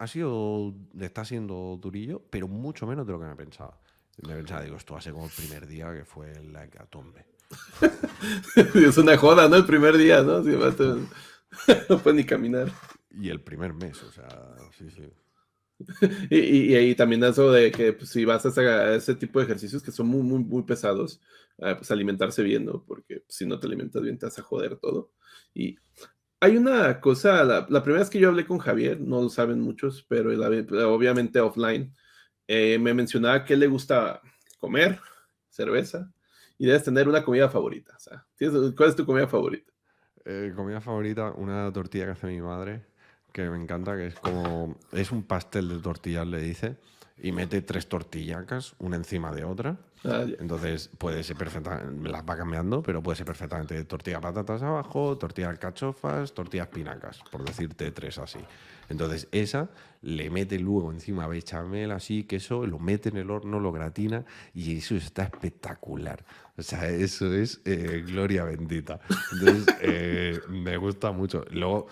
está siendo durillo, pero mucho menos de lo que me pensaba. Me pensaba, digo, esto va a ser como el primer día que fue la hecatombe. Es una joda, ¿no? El primer día, ¿no? Sí, no puedes ni caminar. Y el primer mes, o sea, sí, sí. Y ahí también eso de que pues, si vas a ese tipo de ejercicios que son muy, muy, muy pesados, pues alimentarse bien, ¿no? Porque si no te alimentas bien te vas a joder todo. Y hay una cosa, la primera vez que yo hablé con Javier, no lo saben muchos, pero obviamente offline, me mencionaba que le gusta comer cerveza y debes tener una comida favorita. O sea, ¿cuál es tu comida favorita? Comida favorita, una tortilla que hace mi madre, que me encanta, que es como... Es un pastel de tortillas, le dice, y mete 3 tortillacas, una encima de otra. Ah, ya. Entonces puede ser perfectamente, las va cambiando, pero puede ser perfectamente tortilla de patatas abajo, tortilla de alcachofas, tortilla de espinacas, por decirte 3 así. Entonces esa le mete luego encima bechamel así, queso, lo mete en el horno, lo gratina y eso está espectacular. O sea, eso es gloria bendita. Entonces me gusta mucho. Luego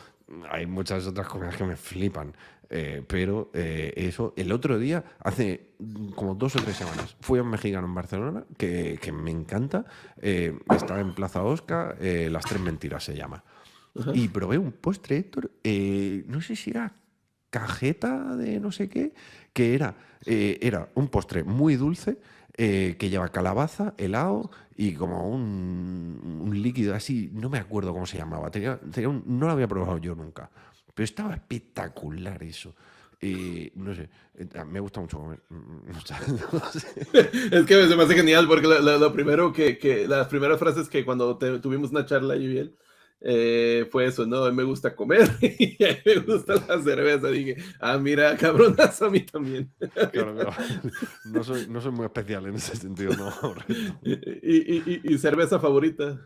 hay muchas otras comidas que me flipan. Pero eso, el otro día, hace como 2 o 3 semanas, fui a un mexicano en Barcelona que me encanta. Estaba en Plaza Osca, Las Tres Mentiras se llama. Y probé un postre, Héctor, no sé si era cajeta de no sé qué, que era un postre muy dulce que lleva calabaza, helado y como un líquido así, no me acuerdo cómo se llamaba, no lo había probado yo nunca, pero estaba espectacular eso. No sé, me gusta mucho comer. O sea, no sé. Es que se me hace genial porque lo primero las primeras frases que cuando tuvimos una charla yo y él, fue eso, ¿no? A mí me gusta comer y a mí me gusta la cerveza. Dije, mira, cabronazo, a mí también. Claro, claro. No soy muy especial en ese sentido, no. ¿Y cerveza favorita?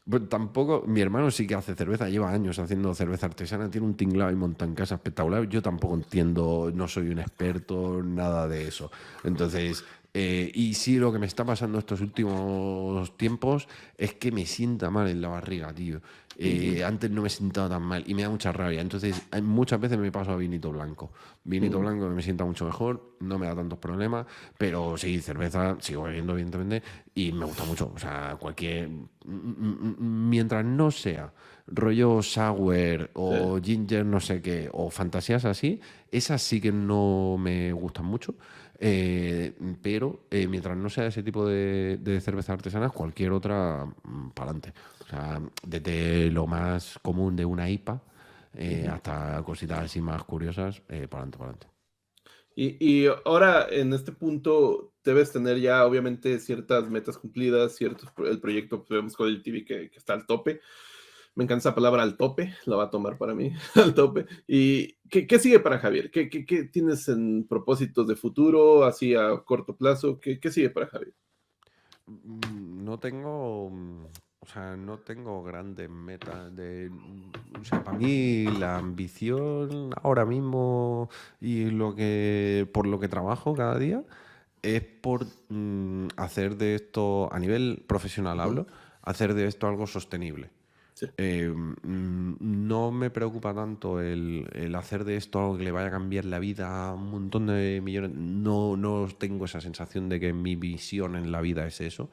Pues tampoco, mi hermano sí que hace cerveza, lleva años haciendo cerveza artesana, tiene un tinglado y monta en casa espectacular. Yo tampoco entiendo, no soy un experto, nada de eso. Entonces, Y sí, lo que me está pasando estos últimos tiempos es que me sienta mal en la barriga, tío. Antes no me sentaba tan mal y me da mucha rabia. Entonces, muchas veces me paso a vinito blanco. Vinito blanco que me sienta mucho mejor, no me da tantos problemas, pero sí, cerveza sigo bebiendo, evidentemente, y me gusta mucho. O sea, mientras no sea rollo sour o ginger no sé qué, o fantasías así, esas sí que no me gustan mucho. Pero mientras no sea ese tipo de cervezas artesanas, cualquier otra para adelante. O sea, desde lo más común de una IPA hasta cositas así más curiosas, para adelante, para adelante. Y ahora, en este punto, debes tener ya, obviamente, ciertas metas cumplidas, el proyecto, pues, vemos con el TV que está al tope. Me encanta esa palabra al tope, la va a tomar para mí, al tope. ¿Y qué sigue para Javier? ¿Qué tienes en propósitos de futuro, así a corto plazo? ¿Qué sigue para Javier? No tengo, o sea, no tengo grandes metas o sea, para mí la ambición ahora mismo y por lo que trabajo cada día es por hacer de esto, a nivel profesional hablo, hacer de esto algo sostenible. Sí. No me preocupa tanto el hacer de esto algo que le vaya a cambiar la vida a un montón de millones. No tengo esa sensación de que mi visión en la vida es eso.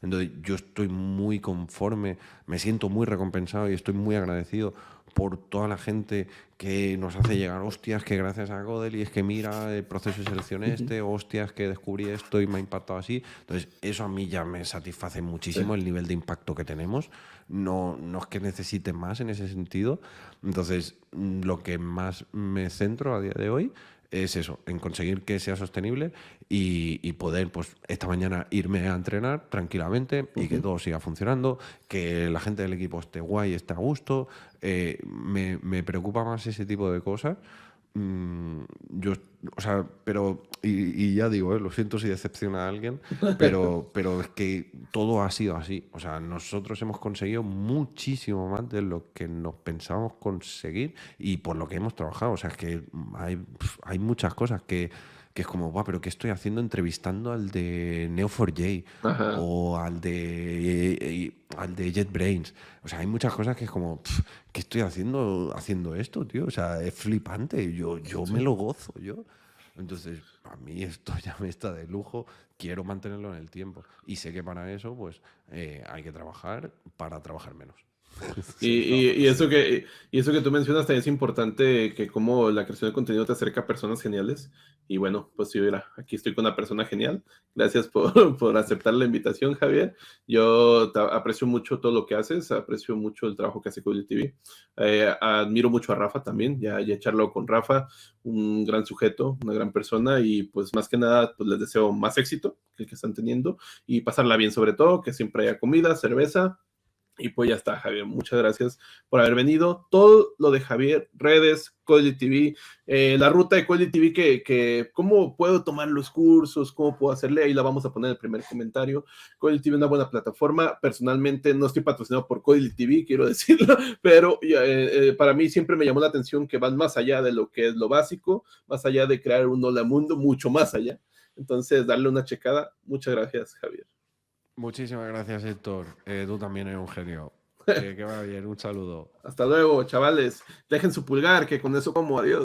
Entonces yo estoy muy conforme, me siento muy recompensado y estoy muy agradecido por toda la gente que nos hace llegar, hostias, que gracias a Codel y es que mira el proceso de selección hostias, que descubrí esto y me ha impactado así. Entonces eso a mí ya me satisface muchísimo el nivel de impacto que tenemos. No es que necesite más en ese sentido. Entonces lo que más me centro a día de hoy es eso, en conseguir que sea sostenible y poder, pues, esta mañana irme a entrenar tranquilamente y que todo siga funcionando, que la gente del equipo esté guay, esté a gusto. Me preocupa más ese tipo de cosas. Yo, o sea, pero, y ya digo, lo siento si decepciona a alguien, pero es que todo ha sido así. O sea, nosotros hemos conseguido muchísimo más de lo que nos pensábamos conseguir y por lo que hemos trabajado. O sea, es que hay muchas cosas que es como, guau, pero ¿qué estoy haciendo entrevistando al de Neo4j Ajá. o al de JetBrains? O sea, hay muchas cosas que es como, ¿qué estoy haciendo esto, tío? O sea, es flipante. Yo me lo gozo, yo. Entonces, a mí esto ya me está de lujo. Quiero mantenerlo en el tiempo. Y sé que para eso, pues, hay que trabajar para trabajar menos. Y, Sería y- algo y así. eso que tú mencionas también es importante, que como la creación de contenido te acerca a personas geniales. Y bueno, pues sí, mira, aquí estoy con una persona genial. Gracias por, por aceptar la invitación, Javier. Yo aprecio mucho todo lo que haces, aprecio mucho el trabajo que hace Cody TV. Admiro mucho a Rafa también, ya he charlado con Rafa, un gran sujeto, una gran persona, y pues más que nada, pues les deseo más éxito que el que están teniendo y pasarla bien, sobre todo, que siempre haya comida, cerveza. Y pues ya está, Javier. Muchas gracias por haber venido. Todo lo de Javier, redes, Cody TV, la ruta de Cody TV, cómo puedo tomar los cursos, cómo puedo hacerle, ahí la vamos a poner en el primer comentario. Cody TV es una buena plataforma. Personalmente no estoy patrocinado por Cody TV, quiero decirlo, pero para mí siempre me llamó la atención que van más allá de lo que es lo básico, más allá de crear un hola mundo, mucho más allá. Entonces, darle una checada. Muchas gracias, Javier. Muchísimas gracias, Héctor. Tú también eres un genio. Que vaya bien. Un saludo. Hasta luego, chavales. Dejen su pulgar, que con eso como adiós.